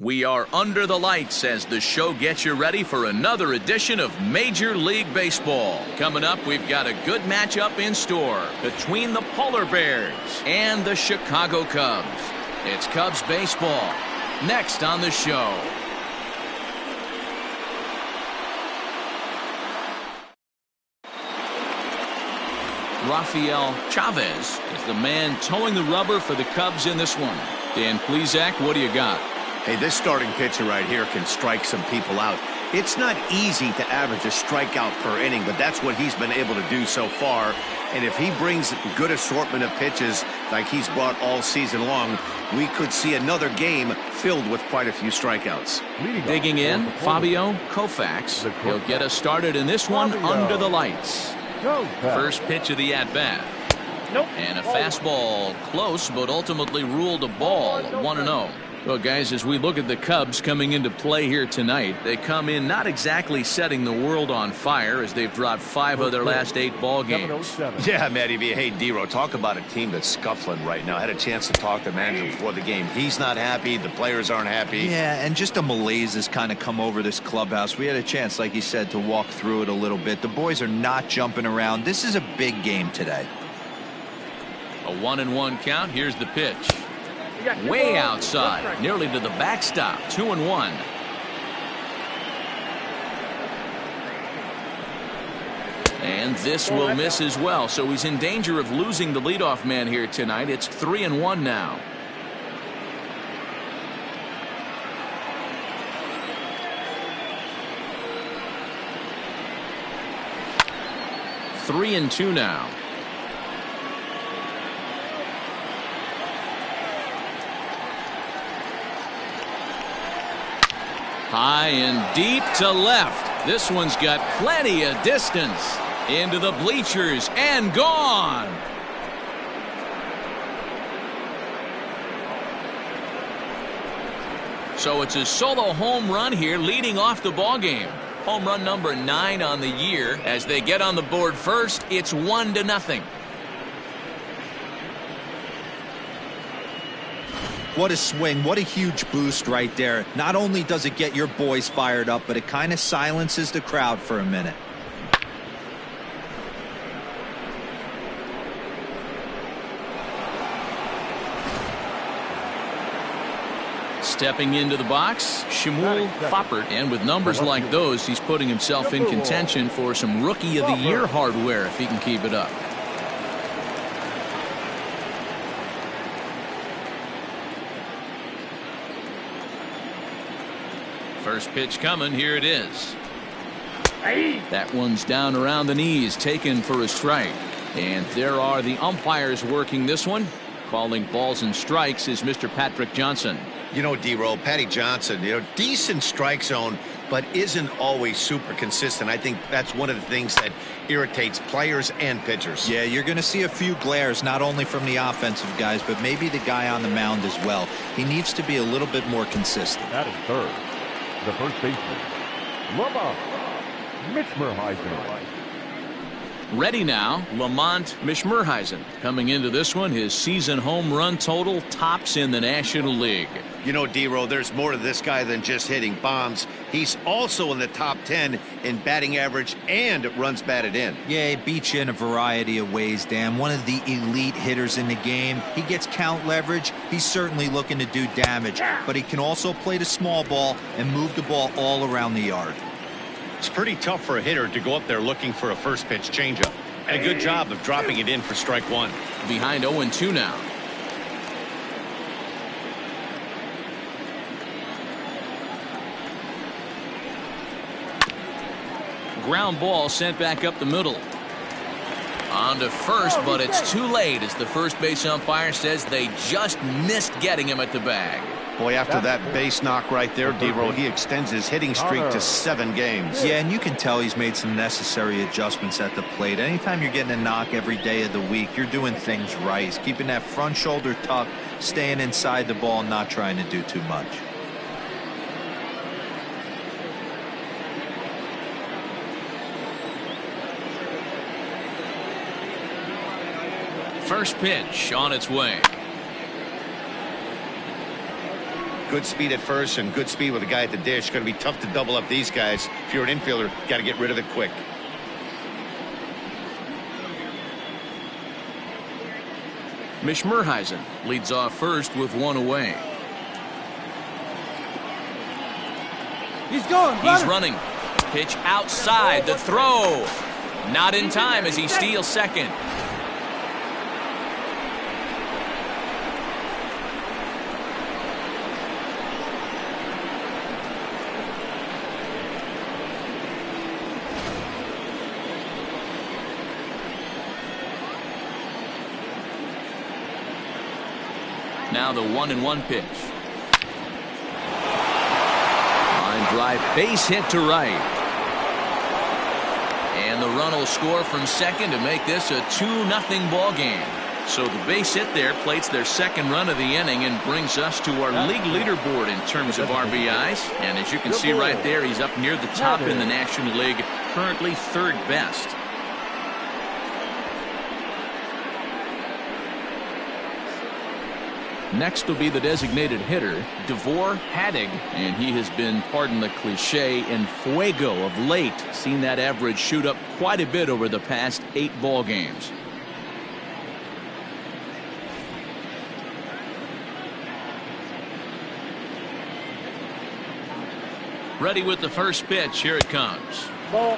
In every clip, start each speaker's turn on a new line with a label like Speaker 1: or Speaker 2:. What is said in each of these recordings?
Speaker 1: We are under the lights as the show gets you ready for another edition of Major League Baseball. Coming up, we've got a good matchup in store between the Polar Bears and the Chicago Cubs. It's Cubs baseball next on the show. Rafael Chavez is the man towing the rubber for the Cubs in this one. Dan Plesac, what do you got?
Speaker 2: Hey, this starting pitcher right here can strike some people out. It's not easy to average a strikeout per inning, but that's what he's been able to do so far. And if he brings a good assortment of pitches like he's brought all season long, we could see another game filled with quite a few strikeouts.
Speaker 1: Digging in, Fabio Koufax. He'll get us started in this one under the lights. First pitch of the at-bat. And a fastball close, but ultimately ruled a ball, 1-0. Well, guys, as we look at the Cubs coming into play here tonight, they come in not exactly setting the world on fire as they've dropped 5 of their last 8 ball games.
Speaker 2: Yeah, Matty V. Hey, D-Row, talk about a team that's scuffling right now. I had a chance to talk to the manager before the game. He's not happy. The players aren't happy.
Speaker 3: Yeah, and just a malaise has kind of come over this clubhouse. We had a chance, like you said, to walk through it a little bit. The boys are not jumping around. This is a big game today.
Speaker 1: A 1-1 count. Here's the pitch. Way outside, nearly to the backstop, 2-1. And this will miss as well, so he's in danger of losing the leadoff man here tonight. It's 3-1 now. Three and two now. High and deep to left. This one's got plenty of distance into the bleachers and gone. So it's a solo home run here leading off the ball game. Home run number 9 on the year. As they get on the board first, it's 1-0.
Speaker 3: What a swing. What a huge boost right there. Not only does it get your boys fired up, but it kind of silences the crowd for a minute.
Speaker 1: Stepping into the box, Shmuel Foppert. And with numbers like those, he's putting himself in contention for some Rookie of the Year hardware if he can keep it up. First pitch coming. Here it is. That one's down around the knees, taken for a strike. And there are the umpires working this one. Calling balls and strikes is Mr. Patrick Johnson.
Speaker 2: You know, D-Roll, Patty Johnson, decent strike zone, but isn't always super consistent. I think that's one of the things that irritates players and pitchers.
Speaker 3: Yeah, you're going to see a few glares, not only from the offensive guys, but maybe the guy on the mound as well. He needs to be a little bit more consistent.
Speaker 4: That is third. The first baseman, Lamont Mishmerheisen.
Speaker 1: Ready now, Lamont Mishmerheisen. Coming into this one, his season home run total tops in the National League.
Speaker 2: You know, D-Row, there's more to this guy than just hitting bombs. He's also in the top 10 in batting average and runs batted in.
Speaker 3: Yeah, he beats you in a variety of ways, Dan. One of the elite hitters in the game. He gets count leverage. He's certainly looking to do damage, but he can also play the small ball and move the ball all around the yard.
Speaker 2: It's pretty tough for a hitter to go up there looking for a first pitch changeup. And a good job of dropping it in for strike one.
Speaker 1: Behind 0-2 now. Ground ball sent back up the middle. On to first, but it's too late as the first base umpire says they just missed getting him at the bag.
Speaker 2: Boy, after that base knock right there, D-Roll, he extends his hitting streak to 7 games.
Speaker 3: Yeah, and you can tell he's made some necessary adjustments at the plate. Anytime you're getting a knock every day of the week, you're doing things right. He's keeping that front shoulder tucked, staying inside the ball, and not trying to do too much.
Speaker 1: First pitch on its way.
Speaker 2: good speed at first and good speed with a guy at the dish. Going to be tough to double up these guys. If you're an infielder, got to get rid of it quick.
Speaker 1: Mishmerheisen leads off first with one away.
Speaker 5: He's going.
Speaker 1: He's running. Pitch outside. The throw. Not in time as he steals second. Now the 1-1 pitch. Line drive, base hit to right. And the run will score from second to make this a 2-0 ball game. So the base hit there plates their second run of the inning and brings us to our league leaderboard in terms of RBIs. And as you can see right there, he's up near the top in the National League, currently third best. Next will be the designated hitter, Devore Haddig, and he has been, pardon the cliche, en fuego of late. Seen that average shoot up quite a bit over the past 8 ball games. Ready with the first pitch. Here it comes.
Speaker 5: Ball,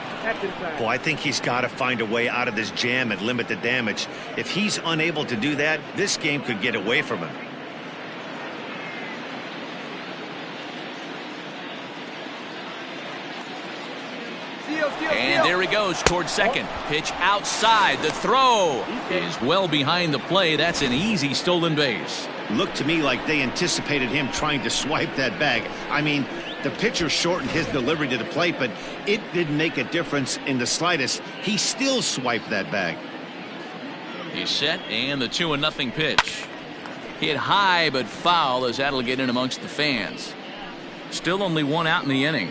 Speaker 2: well, I think he's got to find a way out of this jam and limit the damage. If he's unable to do that, this game could get away from him.
Speaker 1: And there he goes towards second. Pitch outside. The throw is well behind the play. That's an easy stolen base.
Speaker 2: Looked to me like they anticipated him trying to swipe that bag. I mean, the pitcher shortened his delivery to the plate, but it didn't make a difference in the slightest. He still swiped that bag.
Speaker 1: He's set, and the 2-0 pitch. Hit high but foul as that'll get in amongst the fans. Still only one out in the inning.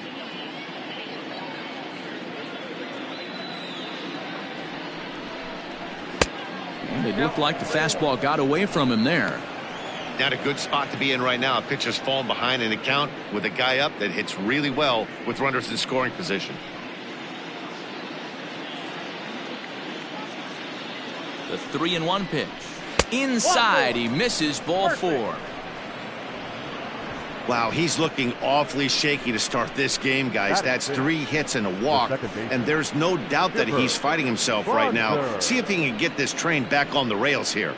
Speaker 1: And it looked like the fastball got away from him there.
Speaker 2: Not a good spot to be in right now. A pitcher's falling behind in the count with a guy up that hits really well with runners in scoring position.
Speaker 1: The 3-1 pitch. Inside, he misses, ball 4.
Speaker 2: Wow, he's looking awfully shaky to start this game, guys. That's 3 hits and a walk, and there's no doubt that he's fighting himself right now. See if he can get this train back on the rails here.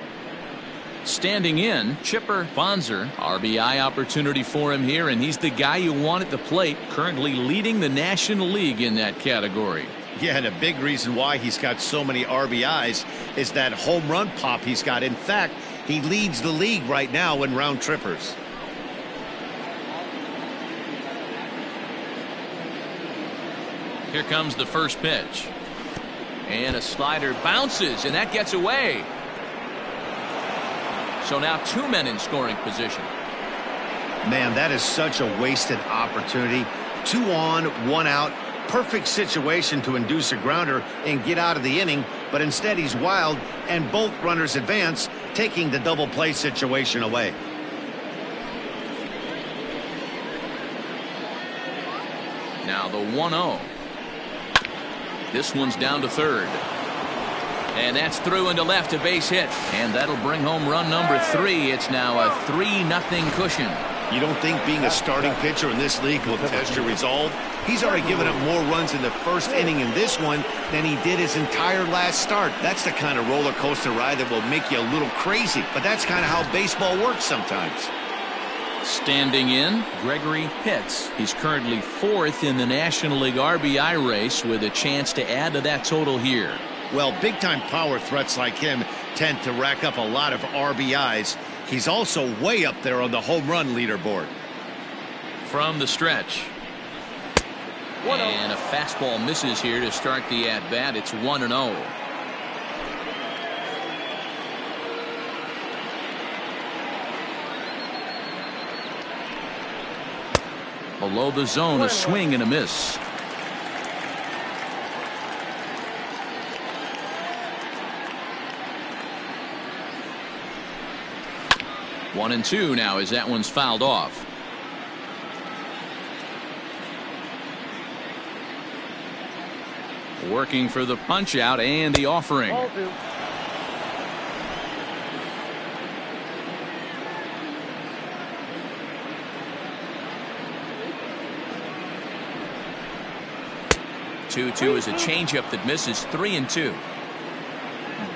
Speaker 1: Standing in, Chipper Bonzer. RBI opportunity for him here, and he's the guy you want at the plate, currently leading the National League in that category.
Speaker 2: Yeah, and a big reason why he's got so many RBIs is that home run pop he's got. In fact, he leads the league right now in round trippers.
Speaker 1: Here comes the first pitch. And a slider bounces, and that gets away. So now 2 men in scoring position.
Speaker 2: Man, that is such a wasted opportunity. 2 on, 1 out. Perfect situation to induce a grounder and get out of the inning, but instead he's wild, and both runners advance, taking the double play situation away.
Speaker 1: Now the 1-0. This one's down to third. And that's through into left, a base hit. And that'll bring home run number 3. It's now a 3-0 cushion.
Speaker 2: You don't think being a starting pitcher in this league will test your resolve? He's already given up more runs in the first inning in this one than he did his entire last start. That's the kind of roller coaster ride that will make you a little crazy. But that's kind of how baseball works sometimes.
Speaker 1: Standing in, Gregory Pitts. He's currently 4th in the National League RBI race with a chance to add to that total here.
Speaker 2: Well, big-time power threats like him tend to rack up a lot of RBIs. He's also way up there on the home run leaderboard.
Speaker 1: From the stretch. And a fastball misses here to start the at-bat. It's 1-0. Below the zone, a swing and a miss. One and two now as that one's fouled off. Working for the punch out and the offering. 2-2 is a changeup that misses 3-2.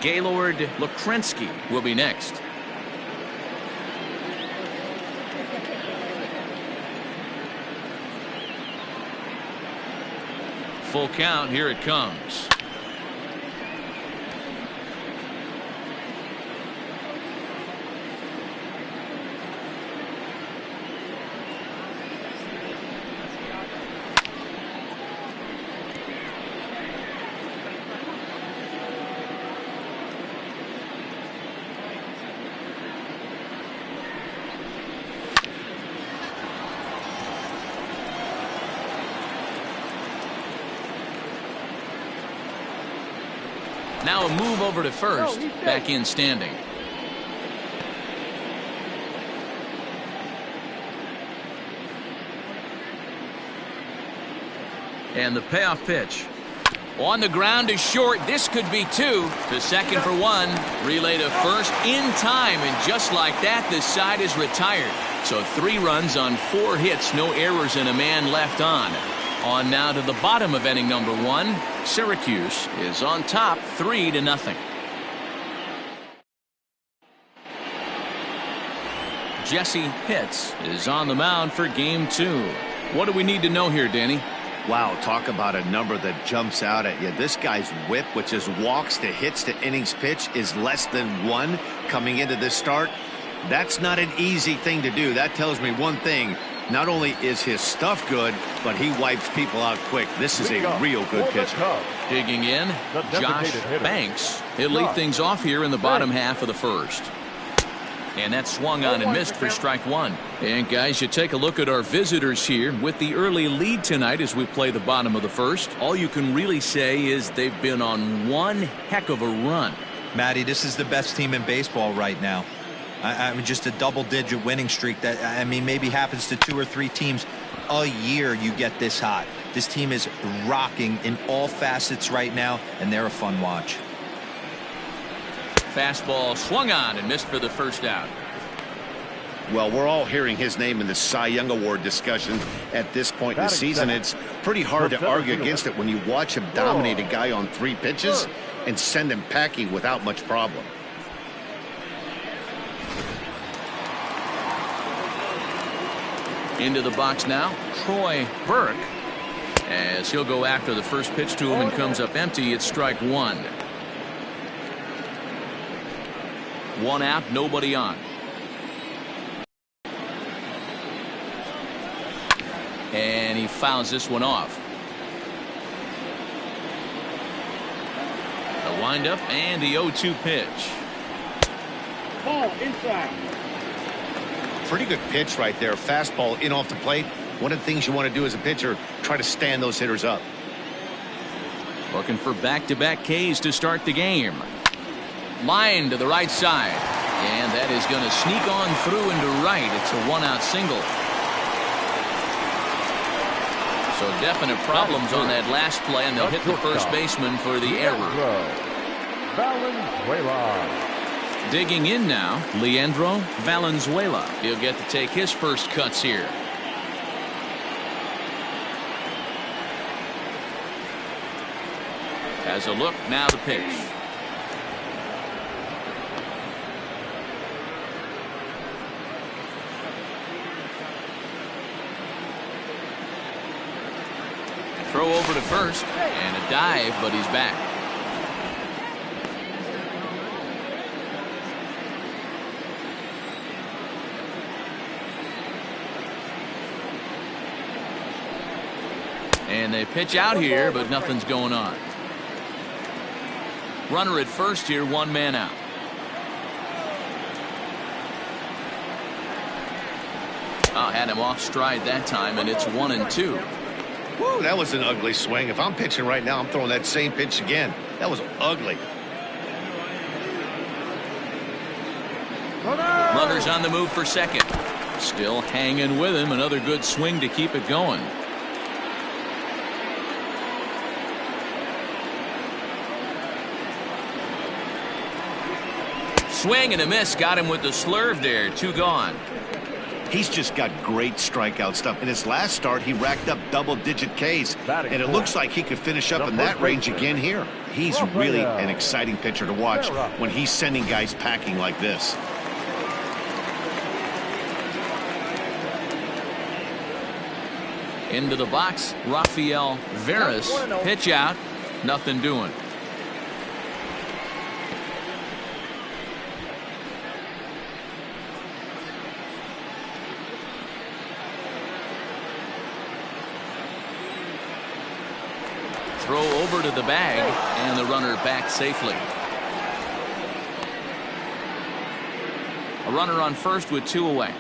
Speaker 1: Gaylord Lukrensky will be next. Full count. Here it comes. Now a move over to first. Back in standing. And the payoff pitch. On the ground is short. This could be two. To second for one. Relay to first in time. And just like that, the side is retired. So 3 runs on 4 hits. No errors and a man left on. On now to the bottom of inning number 1. Syracuse is on top 3-0. Jesse Pitts is on the mound for game 2. What do we need to know here, Danny?
Speaker 2: Wow, talk about a number that jumps out at you. This guy's whip, which is walks to hits to innings pitch, is less than 1 coming into this start. That's not an easy thing to do. That tells me one thing. Not only is his stuff good, but he wipes people out quick. This is a real good pitcher.
Speaker 1: Digging in, Josh Banks. He'll lead things off here in the bottom half of the first. And that swung on and missed for strike 1. And guys, you take a look at our visitors here with the early lead tonight as we play the bottom of the first. All you can really say is they've been on one heck of a run.
Speaker 3: Matty, this is the best team in baseball right now. I mean, just a double-digit winning streak that, I mean, maybe happens to 2 or 3 teams a year you get this hot. This team is rocking in all facets right now, and they're a fun watch.
Speaker 1: Fastball swung on and missed for the first out.
Speaker 2: Well, we're all hearing his name in the Cy Young Award discussions at this point in the season. It's pretty hard to argue against it when you watch him dominate a guy on 3 pitches and send him packing without much problem.
Speaker 1: Into the box now, Troy Burke, as he'll go after the first pitch to him and comes up empty. It's strike 1. 1 out, nobody on. And he fouls this one off. The windup and the 0-2 pitch.
Speaker 5: Ball inside.
Speaker 2: Pretty good pitch right there. Fastball in off the plate. One of the things you want to do as a pitcher, try to stand those hitters up.
Speaker 1: Looking for back-to-back Ks to start the game. Line to the right side. And that is going to sneak on through into right. It's a 1-out single. So definite problems on that last play, and they'll hit the first baseman for the error.
Speaker 4: Valenzuela.
Speaker 1: Digging in now, Leandro Valenzuela. He'll get to take his first cuts here. Has a look, now the pitch. Throw over to first, and a dive, but he's back. And they pitch out here, but nothing's going on. Runner at first here, 1 man out. Oh, had him off stride that time, and it's 1-2.
Speaker 2: Woo, that was an ugly swing. If I'm pitching right now, I'm throwing that same pitch again. That was ugly.
Speaker 1: Runners on the move for second. Still hanging with him. Another good swing to keep it going. swing and a miss. Got him with the slurve there. 2 gone.
Speaker 2: He's just got great strikeout stuff. In his last start, he racked up double-digit Ks, and it looks like he could finish up in that range again here. He's really an exciting pitcher to watch when he's sending guys packing like this.
Speaker 1: Into the box, Rafael Veras. Pitch out. Nothing doing. Throw over to the bag, and the runner back safely. A runner on first with 2 away.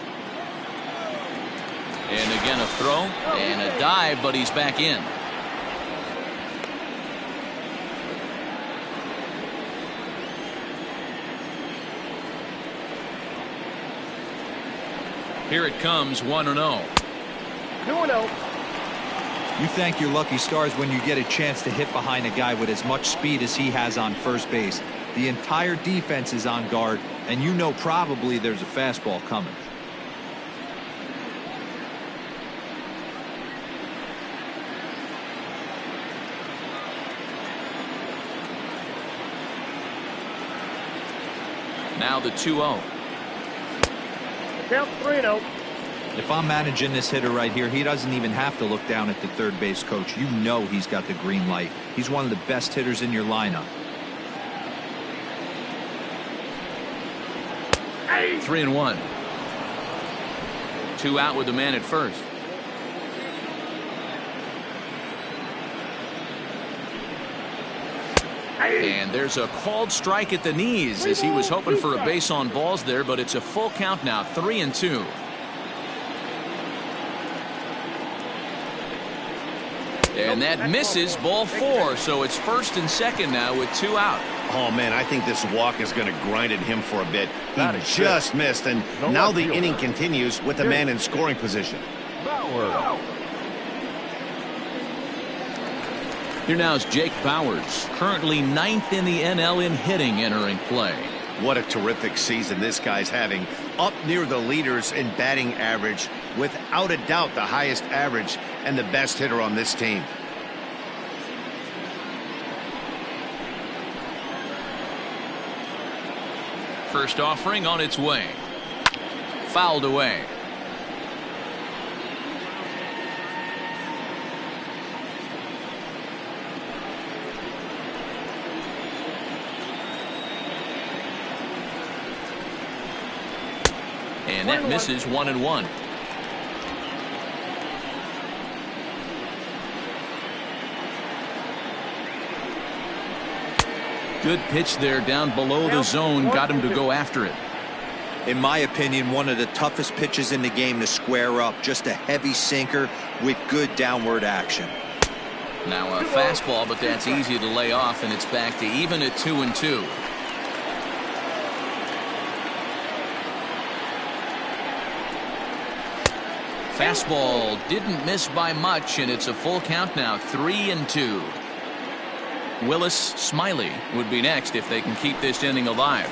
Speaker 1: And again a throw and a dive, but he's back in. Here it comes, 1-0.
Speaker 5: 2-0.
Speaker 3: You thank your lucky stars when you get a chance to hit behind a guy with as much speed as he has on first base. The entire defense is on guard, and you know probably there's a fastball coming.
Speaker 1: Now the 2-0.
Speaker 5: Count 3-0.
Speaker 3: If I'm managing this hitter right here, he doesn't even have to look down at the third base coach. You know he's got the green light. He's one of the best hitters in your lineup.
Speaker 1: 3-1. 2 out with the man at first. And there's a called strike at the knees as he was hoping for a base on balls there, but it's a full count now, 3-2. And that misses, ball 4, so it's first and second now with 2 out.
Speaker 2: Oh, man, I think this walk is going to grind at him for a bit. He just missed, and now the inning continues with the man in scoring position.
Speaker 1: Here now is Jake Bowers, currently 9th in the NL in hitting, entering play.
Speaker 2: What a terrific season this guy's having. Up near the leaders in batting average, without a doubt the highest average and the best hitter on this team.
Speaker 1: First offering on its way. Fouled away. And that misses, 1-1. Good pitch there down below the zone, got him to go after it.
Speaker 3: In my opinion, one of the toughest pitches in the game to square up. Just a heavy sinker with good downward action.
Speaker 1: Now a fastball, but that's easy to lay off, and it's back to even at 2-2. Fastball didn't miss by much, and it's a full count now, 3-2. Willis Smiley would be next if they can keep this inning alive.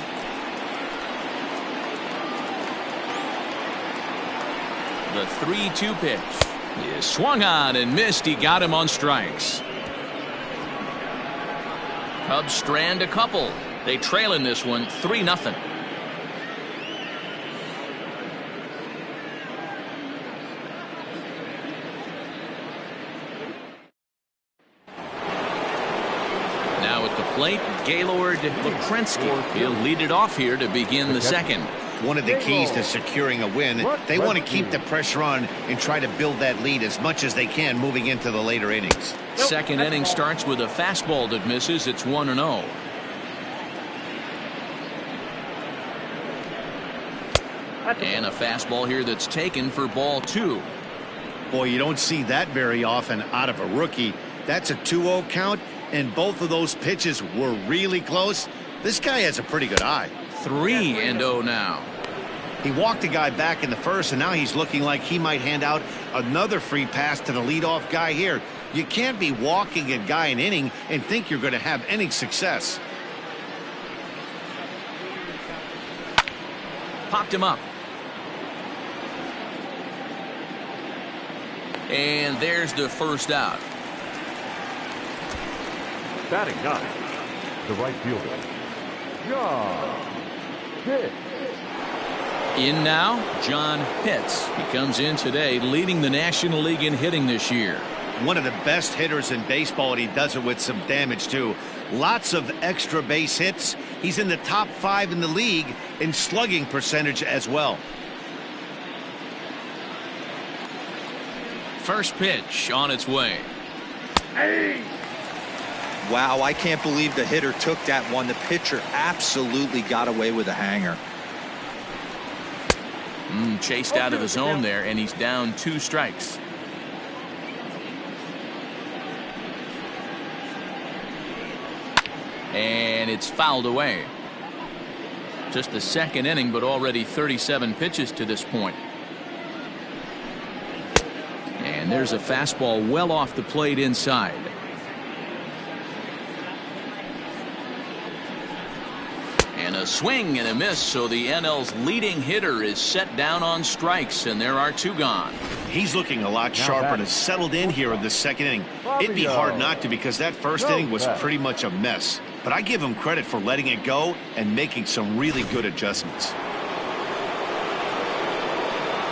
Speaker 1: The 3-2 pitch is swung on and missed. He got him on strikes. Cubs strand a couple. They trail in this one 3-0. Plate, Gaylord Lukrensky. He'll lead it off here to begin the second.
Speaker 2: One of the keys to securing a win, they want to keep the pressure on and try to build that lead as much as they can moving into the later innings.
Speaker 1: Second inning starts with a fastball that misses. It's 1-0. And a fastball here that's taken for ball 2.
Speaker 2: Boy, you don't see that very often out of a rookie. That's a 2-0 count. And both of those pitches were really close. This guy has a pretty good eye.
Speaker 1: 3-0 now.
Speaker 2: He walked the guy back in the first, and now he's looking like he might hand out another free pass to the leadoff guy here. You can't be walking a guy an inning and think you're going to have any success.
Speaker 1: Popped him up. And there's the first out.
Speaker 4: Batting ninth, the right fielder, John Pitts.
Speaker 1: In now, John Pitts. He comes in today leading the National League in hitting this year.
Speaker 2: One of the best hitters in baseball, and he does it with some damage, too. Lots of extra base hits. He's in the top 5 in the league in slugging percentage as well.
Speaker 1: First pitch on its way.
Speaker 3: Wow, I can't believe the hitter took that one. The pitcher absolutely got away with a hanger.
Speaker 1: Chased out of the zone there, and he's down 2 strikes. And it's fouled away. Just the second inning, but already 37 pitches to this point. And there's a fastball well off the plate inside. And a swing and a miss, so the NL's leading hitter is set down on strikes, and there are 2 gone.
Speaker 2: He's looking a lot sharper and has settled in here in the second inning. It'd be hard not to, because that first inning was pretty much a mess. But I give him credit for letting it go and making some really good adjustments.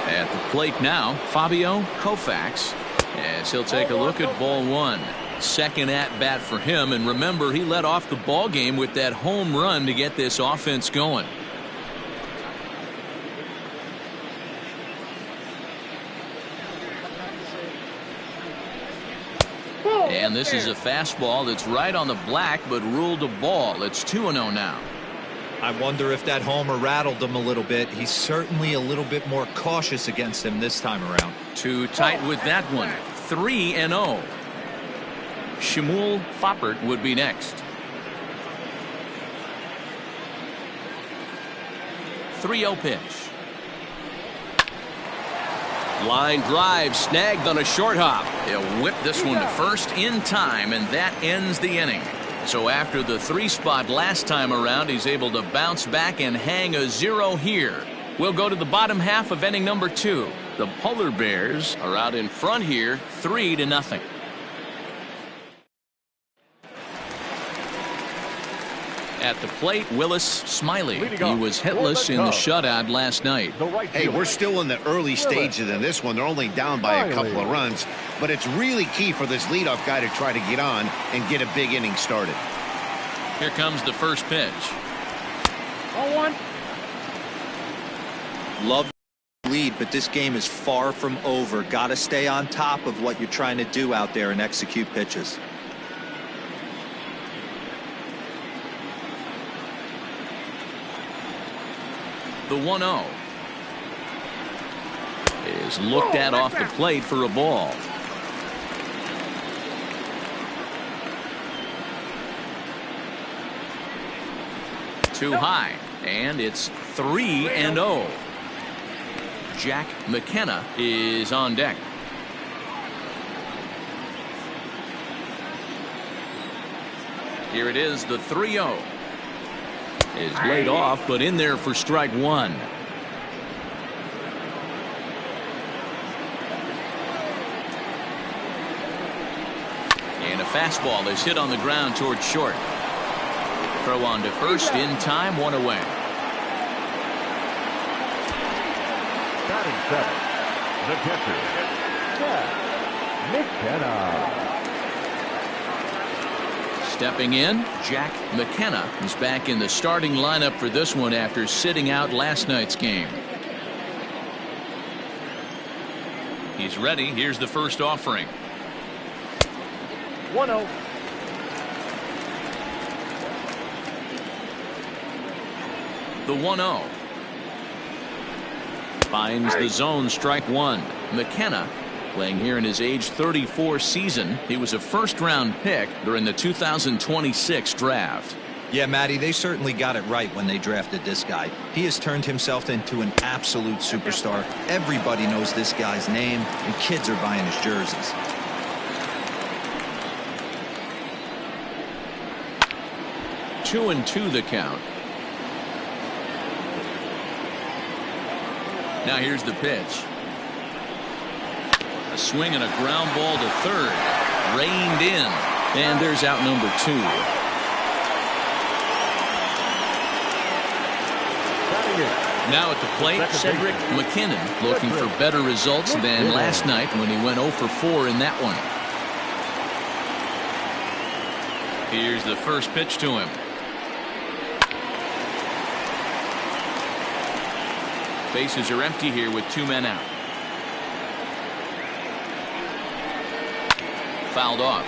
Speaker 1: At the plate now, Fabio Koufax, as he'll take a look at ball 1. Second at bat for him, and remember, he led off the ball game with that home run to get this offense going. And this is a fastball that's right on the black, but ruled a ball. It's 2-0 now.
Speaker 3: I wonder if that homer rattled him a little bit. He's certainly a little bit more cautious against him this time around.
Speaker 1: Too tight with that one. 3-0. Shmuel Foppert would be next. 3-0 pitch. Line drive snagged on a short hop. He'll whip this one to first in time, and that ends the inning. So after the 3 spot last time around, he's able to bounce back and hang a 0 here. We'll go to the bottom half of inning number 2. The Polar Bears are out in front here, 3-0. At the plate, Willis Smiley. He was hitless in the shutout last night.
Speaker 2: Hey, we're still in the early stages in this one. They're only down by a couple of runs, but it's really key for this leadoff guy to try to get on and get a big inning started.
Speaker 1: Here comes the first pitch.
Speaker 5: 0-1.
Speaker 3: Love the lead, but this game is far from over. Got to stay on top of what you're trying to do out there and execute pitches.
Speaker 1: The 1-0 is looked at off the plate for a ball. Too high, and it's 3-0. Jack McKenna is on deck. Here it is, the 3-0. Is laid off, but in there for strike 1. And a fastball is hit on the ground towards short. Throw on to first in time, 1 away.
Speaker 4: Batting 7, the catcher, Jack McKenna.
Speaker 1: Stepping in, Jack McKenna is back in the starting lineup for this one after sitting out last night's game. He's ready. Here's the first offering.
Speaker 5: 1-0.
Speaker 1: The 1-0. Finds the zone, strike 1. McKenna playing here in his age 34 season. He was a first-round pick during the 2026 draft.
Speaker 3: Yeah, Matty, they certainly got it right when they drafted this guy. He has turned himself into an absolute superstar. Everybody knows this guy's name, and kids are buying his jerseys.
Speaker 1: Now here's the pitch. A swing and a ground ball to third. Reined in. And there's out number 2. Now at the plate, Cedric McKinnon looking for better results than last night when he went 0 for 4 in that one. Here's the first pitch to him. Bases are empty here with 2 men out. Fouled off.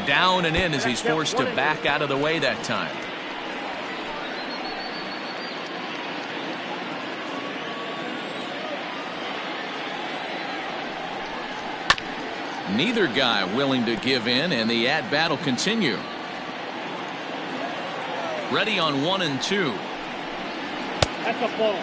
Speaker 1: Down and in as he's forced to back out of the way that time. Neither guy willing to give in, and the at-bat will continue. Ready on 1 and 2.
Speaker 5: That's a ball.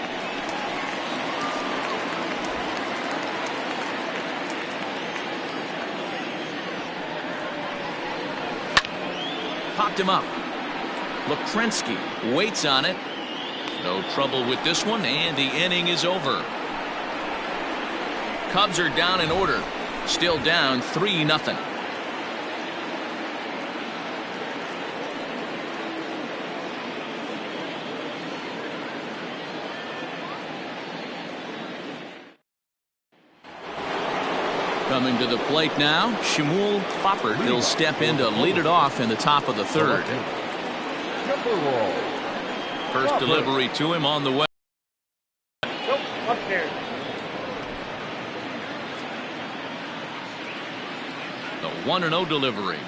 Speaker 1: Popped him up. Lekrensky waits on it. No trouble with this one, and the inning is over. Cubs are down in order. Still down 3-0. Coming to the plate now, Shmuel Clopper. He'll step in to lead it off in the top of the third. First delivery to him on the way.
Speaker 5: Nope, up there.
Speaker 1: The 1-0 delivery.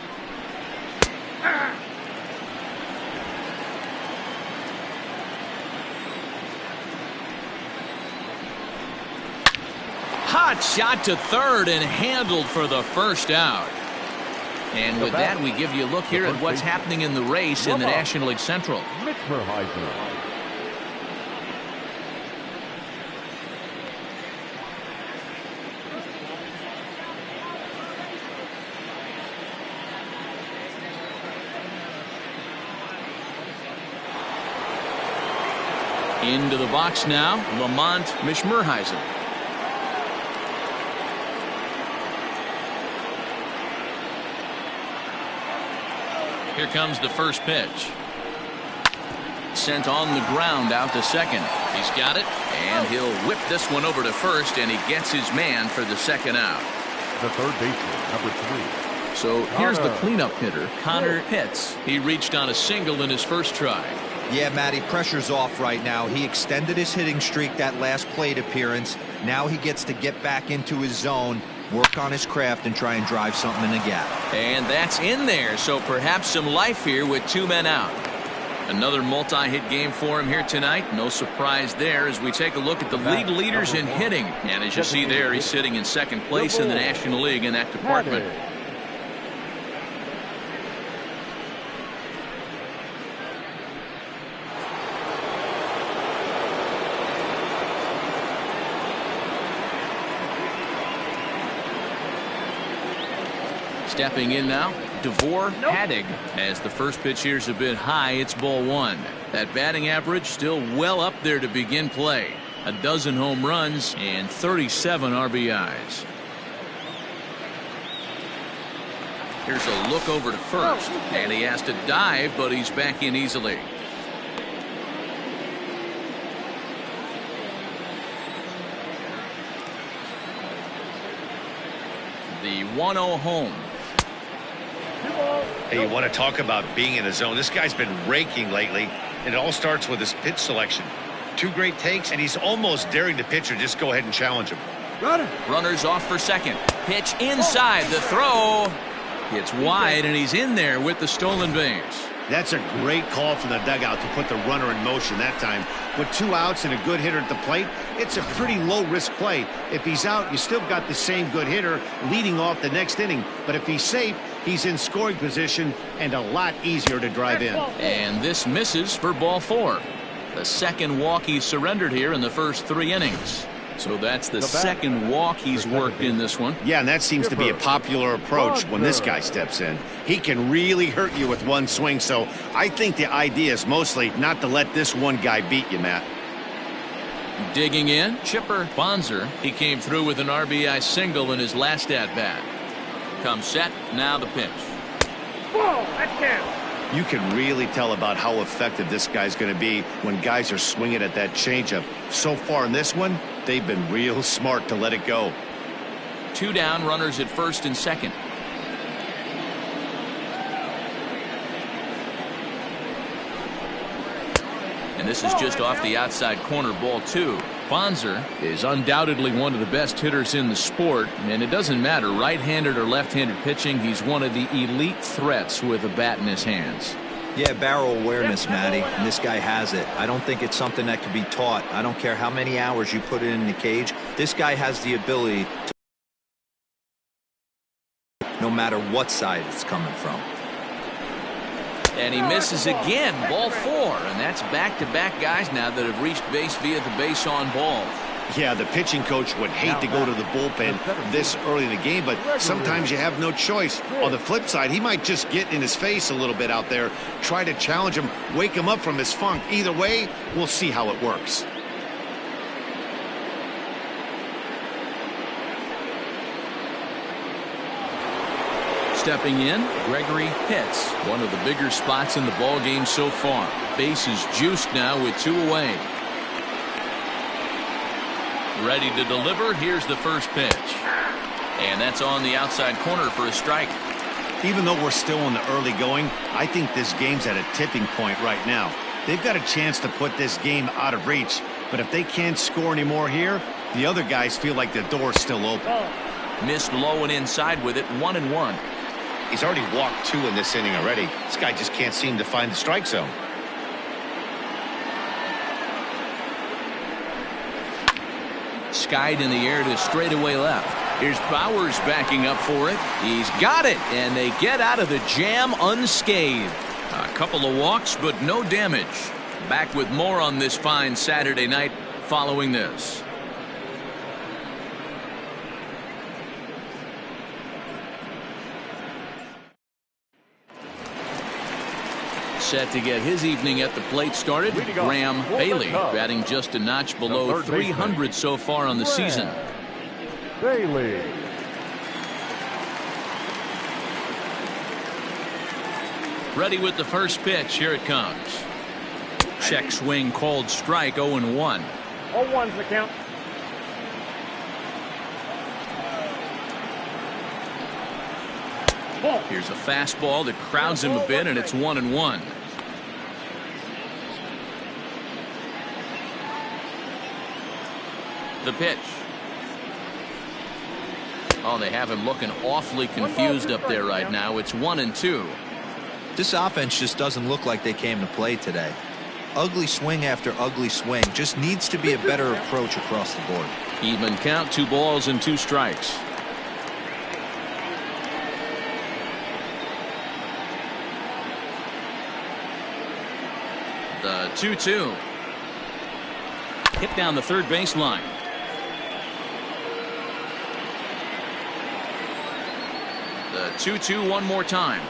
Speaker 1: Hot shot to third and handled for the first out. And with that, we give you a look here at what's happening in the race in the National League Central. Into the box now, Lamont Mishmerheisen. Here comes the first pitch. Sent on the ground out to second. He's got it, and he'll whip this one over to first, and he gets his man for the second out.
Speaker 4: The third baseman, number 3.
Speaker 1: So here's the cleanup hitter, Connor Pitts. He reached on a single in his first try.
Speaker 3: Yeah, Matty, pressure's off right now. He extended his hitting streak that last plate appearance. Now he gets to get back into his zone, work on his craft, and try and drive something in the gap.
Speaker 1: And that's in there, so perhaps some life here with 2 men out. Another multi-hit game for him here tonight. No surprise there as we take a look at the league leaders in hitting. And as you see there, he's sitting in second place in the National League in that department. Stepping in now, DeVore Haddig. As the first pitch here's a bit high, it's ball 1. That batting average still well up there to begin play. 12 home runs and 37 RBIs. Here's a look over to first, and he has to dive, but he's back in easily. The 1-0 home.
Speaker 2: Hey, you want to talk about being in the zone? This guy's been raking lately, and it all starts with his pitch selection. 2 great takes, and he's almost daring the pitcher just go ahead and challenge him.
Speaker 1: Runners off for second. Pitch inside. The throw. It's wide, and he's in there with the stolen base.
Speaker 2: That's a great call from the dugout to put the runner in motion that time. With 2 outs and a good hitter at the plate, it's a pretty low-risk play. If he's out, you still got the same good hitter leading off the next inning. But if he's safe, he's in scoring position and a lot easier to drive in.
Speaker 1: And this misses for ball 4. The second walk he surrendered here in the first 3 innings. So that's the second walk he's worked in this one.
Speaker 2: Yeah, and that seems to be a popular approach when this guy steps in. He can really hurt you with one swing, so I think the idea is mostly not to let this one guy beat you, Matt.
Speaker 1: Digging in, Chipper Bonzer. He came through with an RBI single in his last at-bat. Comes set, now the pitch.
Speaker 5: Whoa, that's down.
Speaker 2: You can really tell about how effective this guy's going to be when guys are swinging at that changeup. So far in this one, they've been real smart to let it go.
Speaker 1: 2 down, runners at first and second. And this is just off the outside corner, ball 2. Bonzer is undoubtedly one of the best hitters in the sport, and it doesn't matter right-handed or left-handed pitching. He's one of the elite threats with a bat in his hands.
Speaker 3: Yeah, barrel awareness, Matty, and this guy has it. I don't think it's something that can be taught. I don't care how many hours you put it in the cage. This guy has the ability to, no matter what side it's coming from.
Speaker 1: And he misses again, ball 4, and that's back-to-back guys now that have reached base via the base on ball.
Speaker 2: Yeah, the pitching coach would hate to go to the bullpen this early in the game, but sometimes you have no choice. On the flip side, he might just get in his face a little bit out there, try to challenge him, wake him up from his funk. Either way, we'll see how it works.
Speaker 1: Stepping in, Gregory Pitts, one of the bigger spots in the ball game so far. Base is juiced now with 2 away. Ready to deliver. Here's the first pitch. And that's on the outside corner for a strike.
Speaker 2: Even though we're still in the early going, I think this game's at a tipping point right now. They've got a chance to put this game out of reach, but if they can't score anymore here, the other guys feel like the door's still open.
Speaker 1: Missed low and inside with it, 1-1.
Speaker 2: He's already walked 2 in this inning already. This guy just can't seem to find the strike zone.
Speaker 1: Skied in the air to straightaway left. Here's Bowers backing up for it. He's got it, and they get out of the jam unscathed. A couple of walks, but no damage. Back with more on this fine Saturday night following this. Set to get his evening at the plate started. Graham Bailey batting just a notch below 300 so far on the season.
Speaker 4: Bailey.
Speaker 1: Ready with the first pitch. Here it comes. Check swing called strike. 0-1.
Speaker 5: 0-1's the count.
Speaker 1: Here's a fastball that crowds him a bit, and it's 1-1. The pitch. Oh, they have him looking awfully confused up there right now. It's 1-2.
Speaker 3: This offense just doesn't look like they came to play today. Ugly swing after ugly swing. Just needs to be a better approach across the board.
Speaker 1: Even count, 2 balls and 2 strikes. The 2-2. Hit down the third baseline. The 2-2 one more time.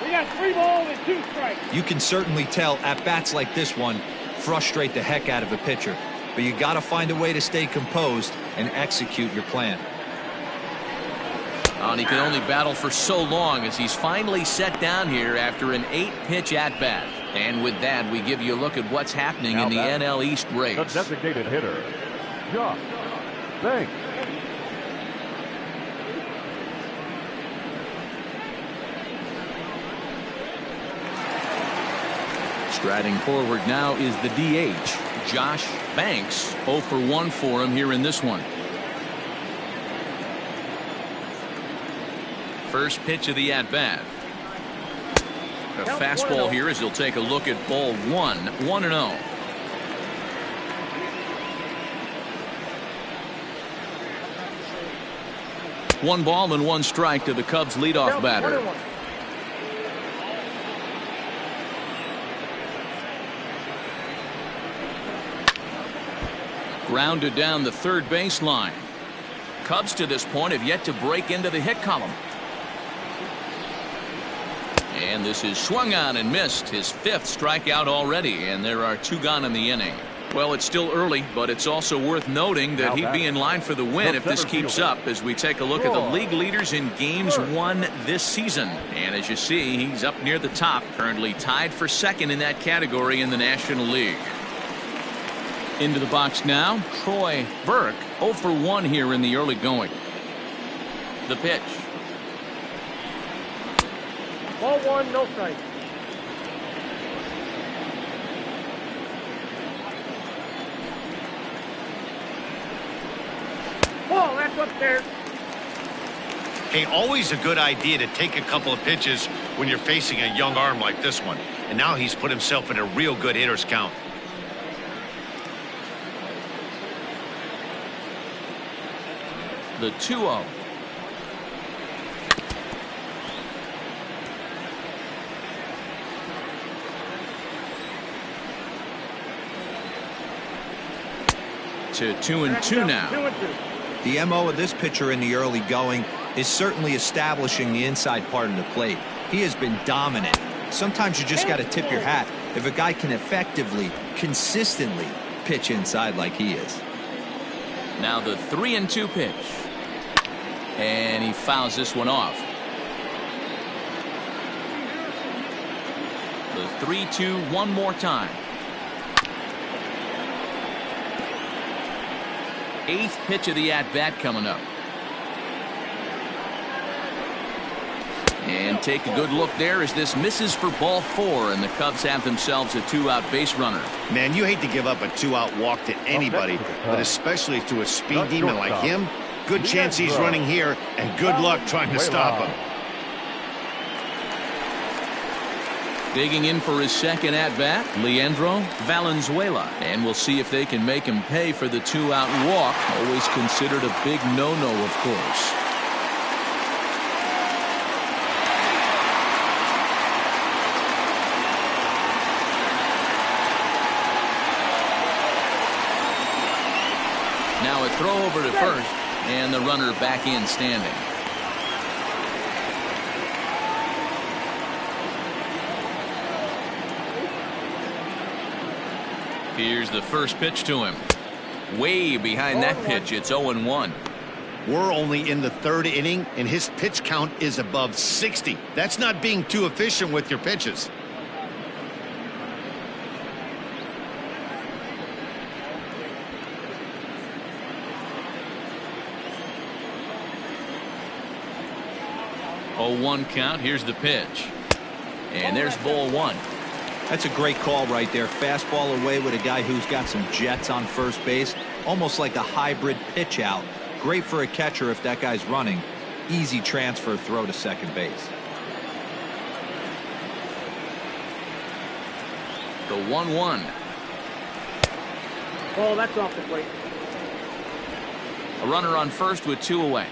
Speaker 5: We got 3 balls and 2 strikes.
Speaker 3: You can certainly tell at bats like this one frustrate the heck out of a pitcher. But you got to find a way to stay composed and execute your plan.
Speaker 1: And he can only battle for so long as he's finally set down here after an 8-pitch at-bat. And with that, we give you a look at what's happening in the NL East race.
Speaker 4: The designated hitter, Josh Banks.
Speaker 1: Striding forward now is the DH, Josh Banks. 0 for 1 for him here in this one. First pitch of the at-bat. A fastball here as he'll take a look at ball 1. 1-0. 1 ball and 1 strike to the Cubs leadoff batter. Grounded down the third baseline. Cubs to this point have yet to break into the hit column. And this is swung on and missed, his 5th strikeout already, and there are 2 gone in the inning. Well, it's still early, but it's also worth noting that he'd be in line for the win if this keeps up as we take a look at the league leaders in games won this season. And as you see, he's up near the top, currently tied for 2nd in that category in the National League. Into the box now, Troy Burke, 0 for 1 here in the early going. The pitch.
Speaker 5: Ball 1, no strike. Ball, that's upstairs.
Speaker 2: Hey, always a good idea to take a couple of pitches when you're facing a young arm like this one. And now he's put himself in a real good hitter's count.
Speaker 1: The 2-0. To 2-2 now.
Speaker 5: 2-2.
Speaker 3: The MO of this pitcher in the early going is certainly establishing the inside part of the plate. He has been dominant. Sometimes you just got to tip your hat if a guy can effectively, consistently pitch inside like he is.
Speaker 1: Now the 3-2 pitch. And he fouls this one off. The 3-2 one more time. 8th pitch of the at-bat coming up. And take a good look there as this misses for ball 4, and the Cubs have themselves a 2-out base runner.
Speaker 2: Man, you hate to give up a 2-out walk to anybody, but especially to a speed demon like him. Good chance he's running here, and good luck trying to stop him.
Speaker 1: Digging in for his 2nd at-bat, Leandro Valenzuela. And we'll see if they can make him pay for the 2-out walk. Always considered a big no-no, of course. Now a throw over to first, and the runner back in standing. Here's the first pitch to him. Way behind that pitch. It's 0-1.
Speaker 2: We're only in the 3rd inning, and his pitch count is above 60. That's not being too efficient with your pitches. Oh, 1 count. Here's the pitch. And there's ball 1.
Speaker 3: That's a great call right there. Fastball away with a guy who's got some jets on first base. Almost like a hybrid pitch out. Great for a catcher if that guy's running. Easy transfer throw to second base.
Speaker 1: The 1-1.
Speaker 5: Ball, that's off the plate.
Speaker 1: A runner on first with 2 away.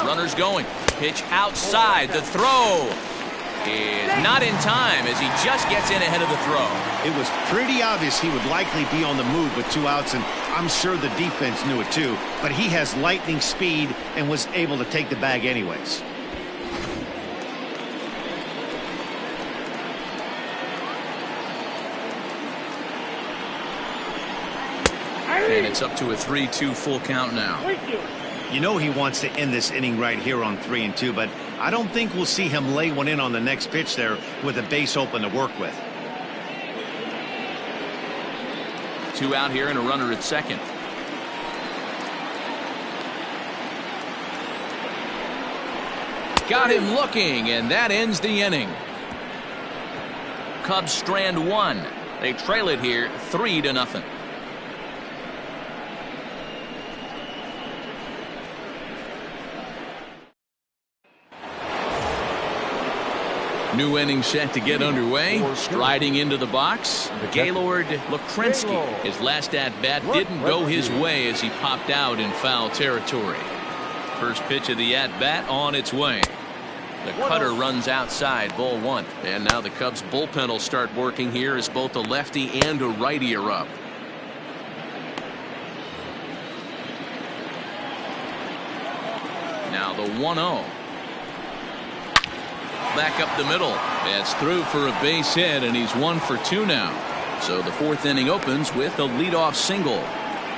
Speaker 1: Runners going. Pitch outside. The throw is not in time as he just gets in ahead of the throw.
Speaker 2: It was pretty obvious he would likely be on the move with 2 outs, and I'm sure the defense knew it too. But he has lightning speed and was able to take the bag anyways.
Speaker 1: And it's up to a 3-2 full count now.
Speaker 2: You know he wants to end this inning right here on 3-2, but I don't think we'll see him lay one in on the next pitch there with a base open to work with.
Speaker 1: 2 out here and a runner at second. Got him looking, and that ends the inning. Cubs strand 1. They trail it here 3-0. New inning set to get underway. Striding into the box, Gaylord Lukrensky. His last at-bat didn't go his way as he popped out in foul territory. First pitch of the at-bat on its way. The cutter runs outside, ball one. And now the Cubs bullpen will start working here as both a lefty and a righty are up. Now the 1-0. Back up the middle. That's through for a base hit, and he's 1 for 2 now. So the fourth inning opens with a leadoff single.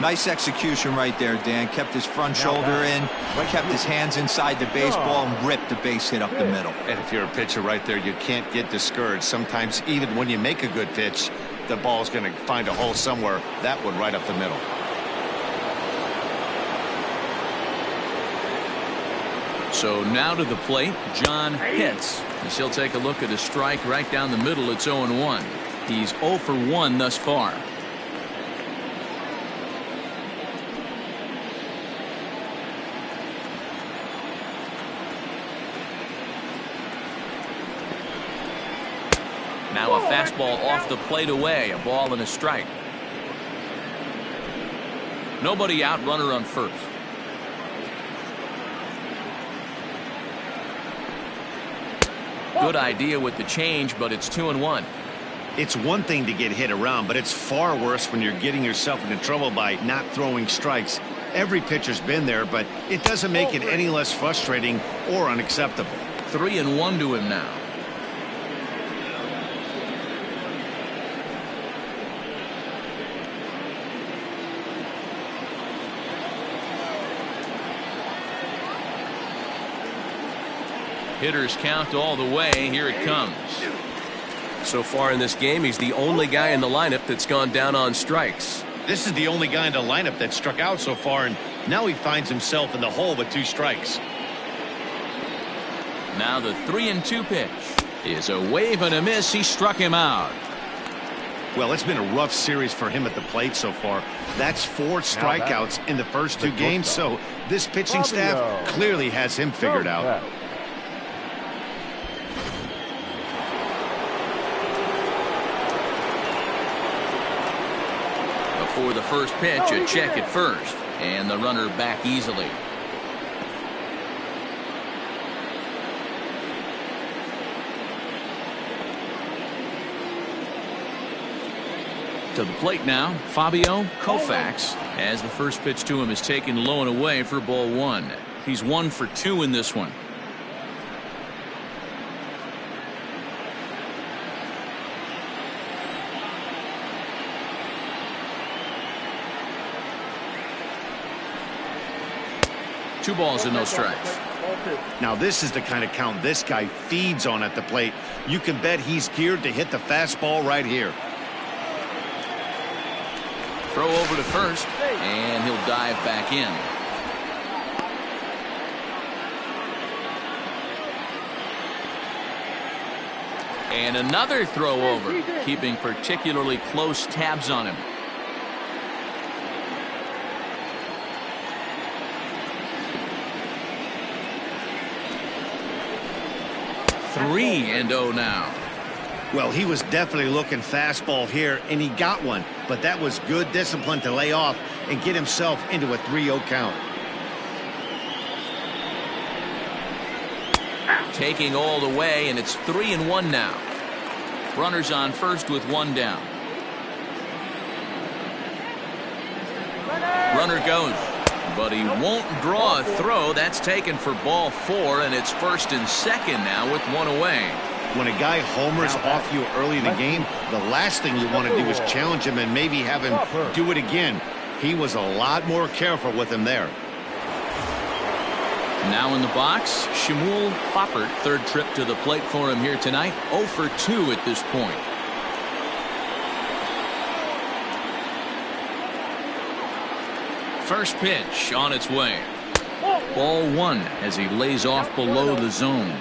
Speaker 3: Nice execution right there, Dan. Kept his front shoulder in, kept his hands inside the baseball, and ripped the base hit up the middle.
Speaker 2: And if you're a pitcher right there, you can't get discouraged. Sometimes even when you make a good pitch, the ball's going to find a hole somewhere. That one right up the middle.
Speaker 1: So now to the plate, John Hitz. As he'll take a look at a strike right down the middle. It's 0-1. He's 0 for 1 thus far. Now a fastball off the plate away. A ball and a strike. Nobody out, runner on first. Good idea with the change, but it's 2-1.
Speaker 2: It's one thing to get hit around, but it's far worse when you're getting yourself into trouble by not throwing strikes. Every pitcher's been there, but it doesn't make it any less frustrating or unacceptable.
Speaker 1: 3-1 to him now. Hitters count all the way. Here it comes.
Speaker 6: So far in this game, he's the only guy in the lineup that's gone down on strikes.
Speaker 2: This is the only guy in the lineup that struck out so far, and now he finds himself in the hole with 2 strikes.
Speaker 1: Now the 3-2 pitch is a wave and a miss. He struck him out.
Speaker 2: Well, it's been a rough series for him at the plate so far. That's 4 strikeouts in the first 2 games, so this pitching staff clearly has him figured out.
Speaker 1: For the first pitch, a check at first, and the runner back easily. To the plate now, Fabio Koufax, as the first pitch to him is taken low and away for ball 1. He's 1 for 2 in this one. Two balls and no strikes.
Speaker 2: Now this is the kind of count this guy feeds on at the plate. You can bet he's geared to hit the fastball right here.
Speaker 1: Throw over to first, and he'll dive back in. And another throw over, keeping particularly close tabs on him. 3-0 now.
Speaker 2: Well, he was definitely looking fastball here, and he got one. But that was good discipline to lay off and get himself into a 3-0 count.
Speaker 1: Taking all the way, and it's 3-1 now. Runners on first with 1 down. Runner goes, but he won't draw a throw. That's taken for ball 4, and it's 1st and 2nd now with 1 away.
Speaker 2: When a guy homers off you early in the game, the last thing you want to do is challenge him and maybe have him do it again. He was a lot more careful with him there.
Speaker 1: Now in the box, Shmuel Foppert, 3rd trip to the plate for him here tonight. 0 for 2 at this point. First pitch on its way. Ball 1 as he lays off below the zone.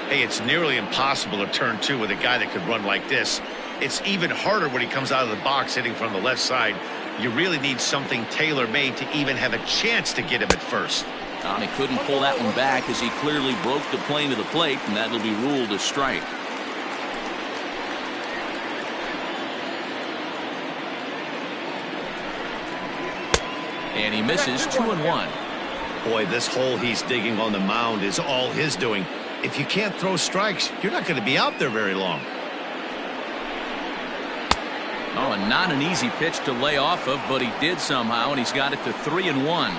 Speaker 2: Hey, it's nearly impossible to turn 2 with a guy that could run like this. It's even harder when he comes out of the box hitting from the left side. You really need something tailor-made to even have a chance to get him at first.
Speaker 1: He couldn't pull that one back as he clearly broke the plane to the plate, and that'll be ruled a strike. And he misses 2-1.
Speaker 2: Boy, this hole he's digging on the mound is all his doing. If you can't throw strikes, you're not going to be out there very long.
Speaker 1: Oh, and not an easy pitch to lay off of, but he did somehow, and he's got it to 3-1.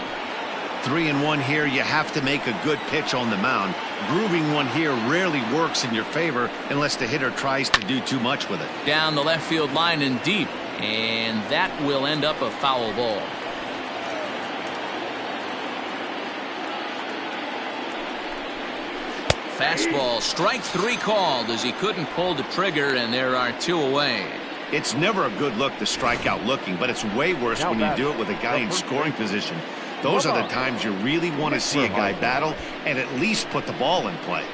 Speaker 2: 3-1 here. You have to make a good pitch on the mound. Grooving one here rarely works in your favor unless the hitter tries to do too much with it.
Speaker 1: Down the left field line and deep, and that will end up a foul ball. Fastball, strike 3 called as he couldn't pull the trigger, and there are 2 away.
Speaker 2: It's never a good look to strike out looking, but it's way worse when you do it with a guy in scoring position. Those are the times you really want to see a guy battle and at least put the ball in play.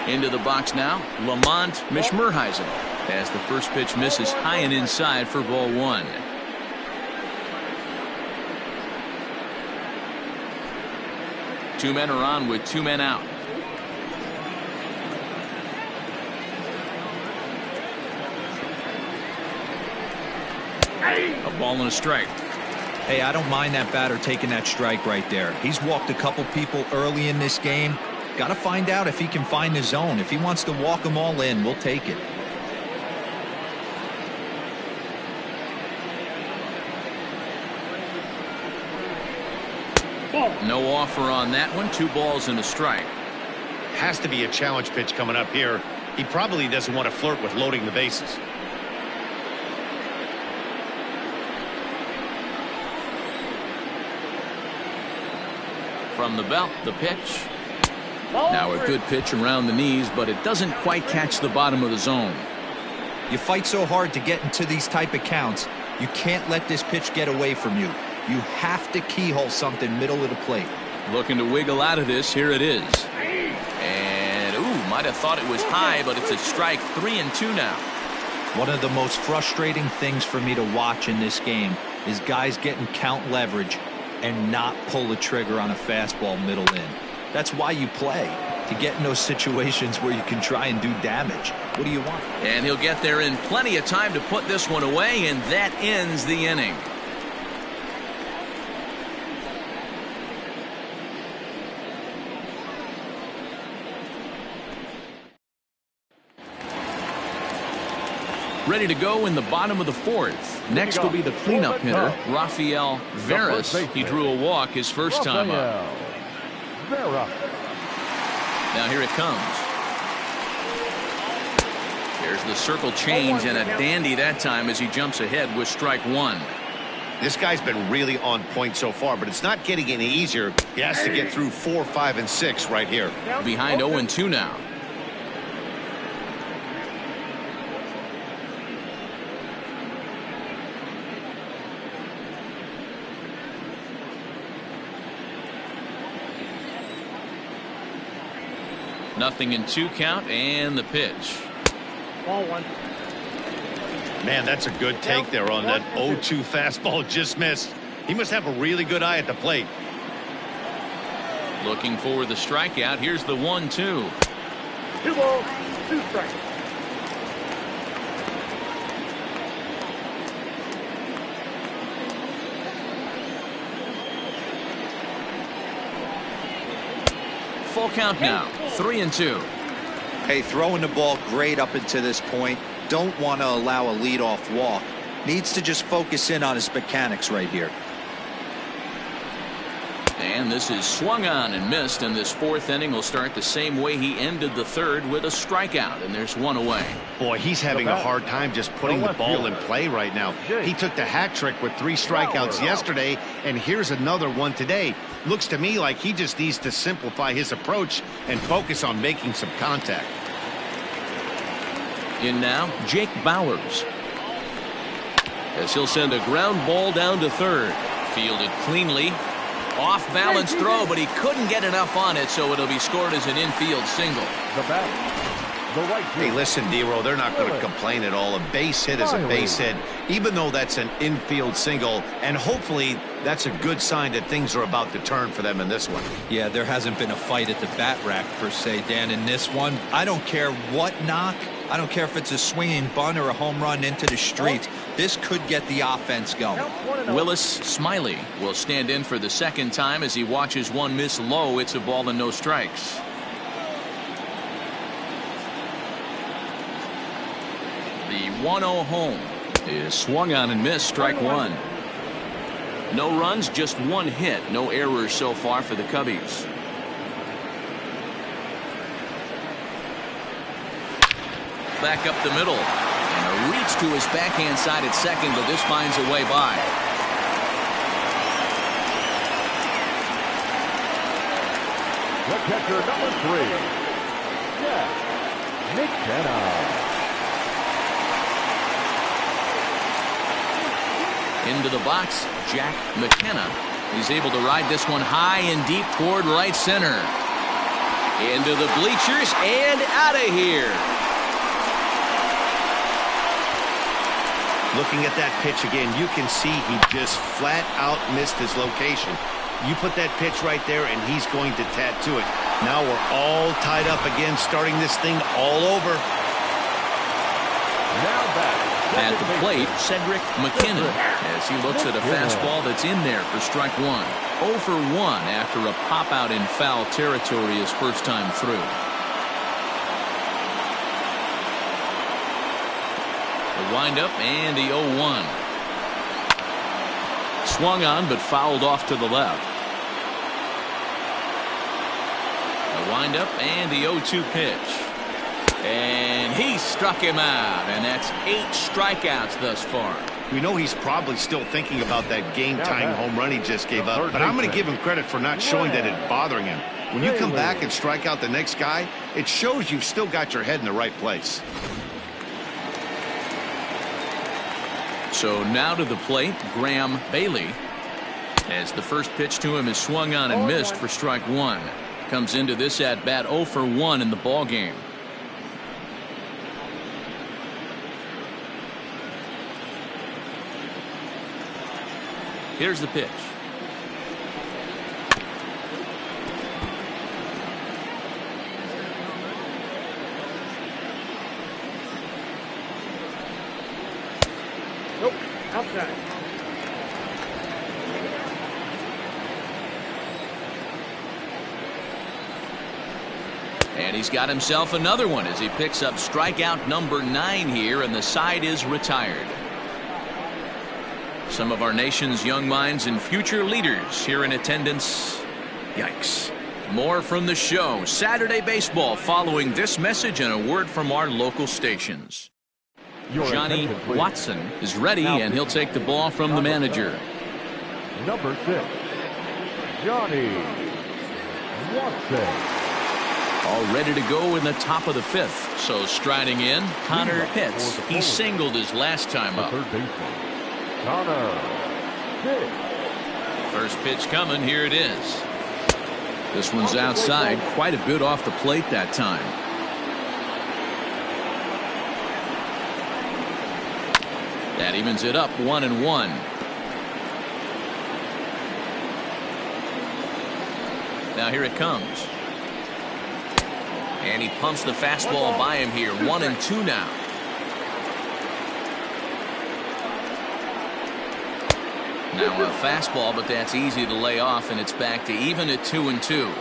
Speaker 1: Into the box now, Lamont Mishmerheisen, as the first pitch misses high and inside for ball 1. Two men are on with 2 men out. A ball and a strike.
Speaker 3: Hey, I don't mind that batter taking that strike right there. He's walked a couple people early in this game. Got to find out if he can find the zone. If he wants to walk them all in, we'll take it.
Speaker 1: No offer on that one. 2 balls and a strike.
Speaker 2: Has to be a challenge pitch coming up here. He probably doesn't want to flirt with loading the bases.
Speaker 1: From the belt, the pitch. Now a good pitch around the knees, but it doesn't quite catch the bottom of the zone.
Speaker 3: You fight so hard to get into these type of counts. You can't let this pitch get away from you. You have to keyhole something middle of the plate.
Speaker 1: Looking to wiggle out of this. Here it is. And, ooh, might have thought it was high, but it's a strike. 3-2 now.
Speaker 3: One of the most frustrating things for me to watch in this game is guys getting count leverage and not pull the trigger on a fastball middle in. That's why you play, to get in those situations where you can try and do damage. What do you want?
Speaker 1: And he'll get there in plenty of time to put this one away, and that ends the inning. Ready to go in the bottom of the 4th. Next will be the cleanup hitter, Rafael Veras. He drew a walk his first time up. Now here it comes. There's the circle change, and a dandy that time as he jumps ahead with strike 1.
Speaker 2: This guy's been really on point so far, but it's not getting any easier. He has to get through 4, 5, and 6 right here.
Speaker 1: Behind 0-2 now. Nothing in 2 count, and the pitch.
Speaker 5: Ball 1.
Speaker 2: Man, that's a good take there on that 0-2 fastball just missed. He must have a really good eye at the plate.
Speaker 1: Looking for the strikeout. Here's the 1-2.
Speaker 5: 2 balls, 2 strikes.
Speaker 1: Full count now. 3-2.
Speaker 3: Hey, throwing the ball great up until this point. Don't want to allow a leadoff walk. Needs to just focus in on his mechanics right here.
Speaker 1: And this is swung on and missed, and this 4th inning will start the same way he ended the 3rd, with a strikeout, and there's 1 away.
Speaker 2: Boy, he's having a hard time just putting the ball in play right now. He took the hat trick with 3 strikeouts yesterday, and here's another one today. Looks to me like he just needs to simplify his approach and focus on making some contact.
Speaker 1: In now, Jake Bowers. As he'll send a ground ball down to 3rd. Fielded cleanly. Off-balance throw, but he couldn't get enough on it, so it'll be scored as an infield single.
Speaker 4: The batter, the right
Speaker 2: Hey,
Speaker 4: field.
Speaker 2: listen, Dero, they're not going to complain at all. A base hit is a base hit, even though that's an infield single, and hopefully that's a good sign that things are about to turn for them in this one.
Speaker 3: Yeah, there hasn't been a fight at the bat rack, per se, Dan, in this one. I don't care what knock. I don't care if it's a swinging bunt or a home run into the streets. This could get the offense going.
Speaker 1: Willis Smiley will stand in for the second time as he watches one miss low. It's a ball and no strikes. The 1-0 home is swung on and missed, strike one. No runs, just one hit. No errors so far for the Cubbies. Back up the middle. And a reach to his backhand side at second, but this finds a way by.
Speaker 4: The catcher, number 3. Jack McKenna.
Speaker 1: Into the box, Jack McKenna. He's able to ride this one high and deep toward right center. Into the bleachers and out of here.
Speaker 2: Looking at that pitch again, you can see he just flat out missed his location. You put that pitch right there, and he's going to tattoo it. Now we're all tied up again, starting this thing all over.
Speaker 4: Now back.
Speaker 1: At the plate, Cedric McKinnon, as he looks at a fastball that's in there for strike one. 0 for 1 after a pop out in foul territory his first time through. The windup and the 0-1. Swung on but fouled off to the left. The windup and the 0-2 pitch. And he struck him out, and that's 8 strikeouts thus far.
Speaker 2: We know he's probably still thinking about that game-tying home run he just gave up, but I'm going to give him credit for not showing that it's bothering him. When you come back and strike out the next guy, it shows you've still got your head in the right place.
Speaker 1: So now to the plate, Graham Bailey, as the first pitch to him is swung on and missed for strike one. Comes into this at bat 0 for 1 in the ball game. Here's the pitch.
Speaker 5: Nope, outside.
Speaker 1: And he's got himself another one as he picks up strikeout number 9 here, and the side is retired. Some of our nation's young minds and future leaders here in attendance. Yikes. More from the show. Saturday baseball following this message and a word from our local stations. Johnny Watson is ready, and he'll take the ball from the manager.
Speaker 4: Number 6, Johnny Watson.
Speaker 1: All ready to go in the top of the 5th. So striding in, Connor Pitts. He singled his last time up.
Speaker 4: Third baseman, Connor Pitts.
Speaker 1: First pitch coming. Here it is. This one's outside, quite a bit off the plate that time. That evens it up 1-1. Now here it comes. And he pumps the fastball by him here. 1-2 now. Now a fastball, but that's easy to lay off, and it's back to even at 2-2.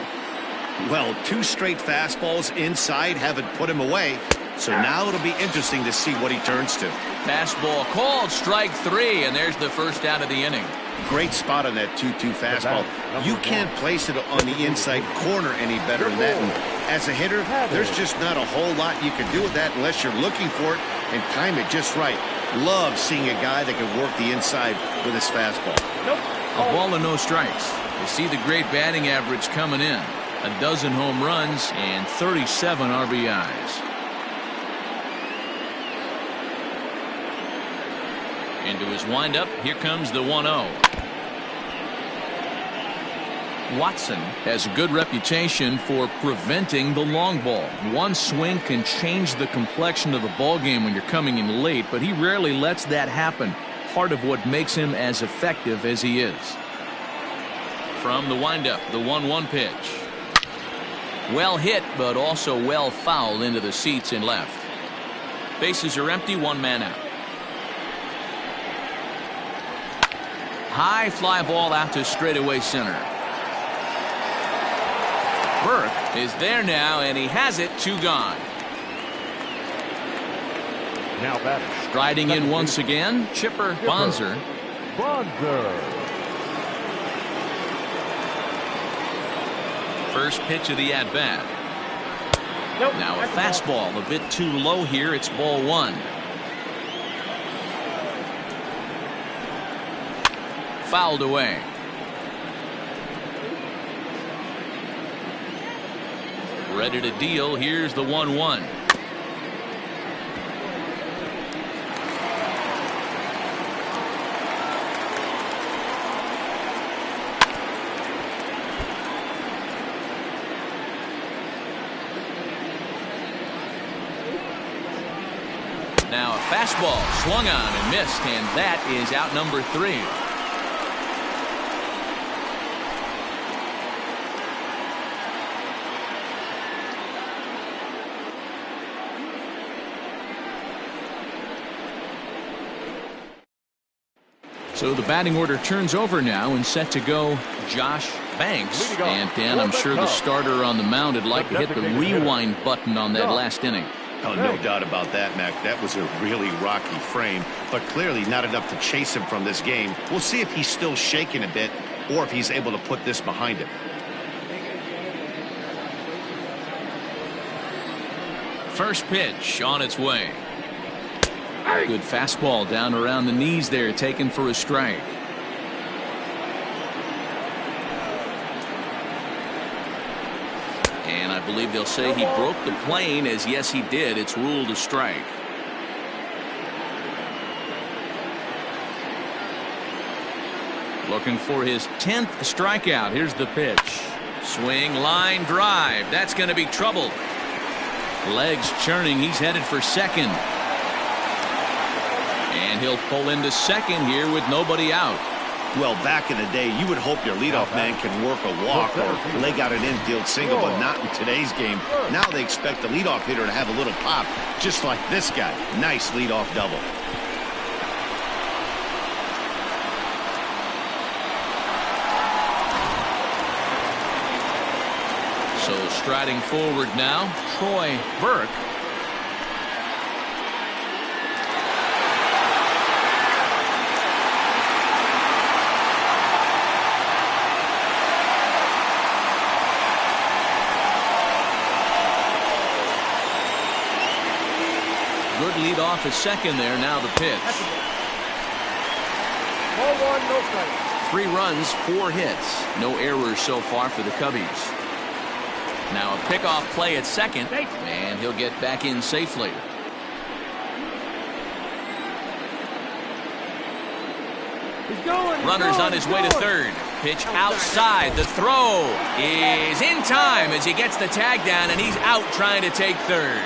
Speaker 2: Well, 2 straight fastballs inside haven't put him away. So now it'll be interesting to see what he turns to.
Speaker 1: Fastball called, strike 3, and there's the first out of the inning.
Speaker 2: Great spot on that 2-2 fastball. You can't place it on the inside corner any better than that. And as a hitter, there's just not a whole lot you can do with that unless you're looking for it and time it just right. Love seeing a guy that can work the inside with his fastball.
Speaker 1: A ball and no strikes. You see the great batting average coming in. 12 home runs and 37 RBIs. Into his windup, here comes the 1-0. Watson has a good reputation for preventing the long ball. One swing can change the complexion of the ball game when you're coming in late, but he rarely lets that happen. Part of what makes him as effective as he is. From the windup, the 1-1 pitch. Well hit, but also well fouled into the seats in left. Bases are empty, one man out. High fly ball out to straightaway center. Burke is there now, and he has it, 2 gone.
Speaker 4: Now batting.
Speaker 1: Striding in once again, Chipper Bonser. First pitch of the at-bat.
Speaker 5: Nope,
Speaker 1: Now a fastball, a bit too low here. It's ball 1. Fouled away. Ready to deal. Here's the 1-1. Now a fastball swung on and missed, and that is out number 3. So the batting order turns over now, and set to go Josh Banks. And Dan, I'm sure the starter on the mound would like to hit the rewind button on that last inning.
Speaker 2: Oh, no doubt about that, Mac. That was a really rocky frame, but clearly not enough to chase him from this game. We'll see if he's still shaking a bit or if he's able to put this behind him.
Speaker 1: First pitch on its way. Good fastball down around the knees there, taken for a strike. And I believe they'll say he broke the plane, as yes he did. It's ruled a strike. Looking for his 10th strikeout. Here's the pitch. Swing, line, drive. That's going to be trouble. Legs churning. He's headed for second. And he'll pull into second here with nobody out.
Speaker 2: Well, back in the day, you would hope your leadoff man can work a walk or leg out an infield single, but not in today's game. Now they expect the leadoff hitter to have a little pop, just like this guy. Nice leadoff double.
Speaker 1: So striding forward now, Troy Burke. Good lead off at second there. Now the pitch.
Speaker 5: Ball 1, no strikes.
Speaker 1: 3 runs, 4 hits. No errors so far for the Cubbies. Now a pickoff play at second, and he'll get back in safely. Runners on his way to third. Pitch outside. The throw is in time as he gets the tag down, and he's out trying to take third.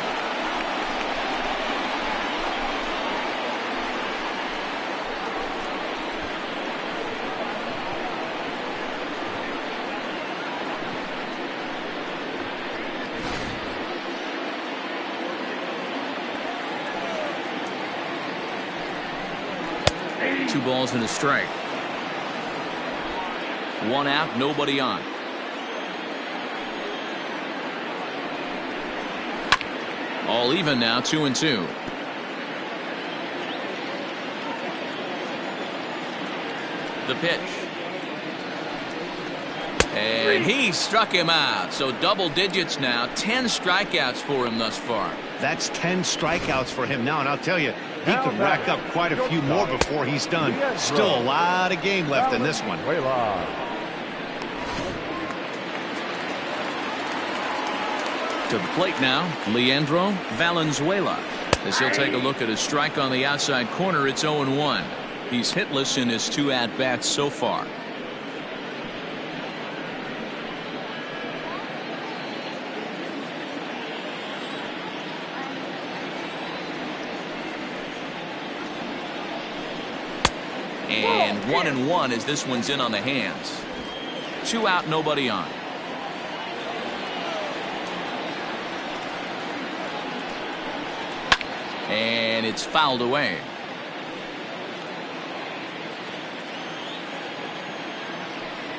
Speaker 1: Two balls and a strike. 1 out, nobody on. All even now, 2-2. The pitch. And he struck him out. So double digits now. 10 strikeouts for him thus far.
Speaker 2: That's 10 strikeouts for him now, and I'll tell you, he could rack up quite a few more before he's done. Still a lot of game left in this one.
Speaker 1: To the plate now, Leandro Valenzuela. As he'll take a look at a strike on the outside corner, it's 0-1. He's hitless in his 2 at-bats so far. And 1-1 as this one's in on the hands. 2 out, nobody on. And it's fouled away.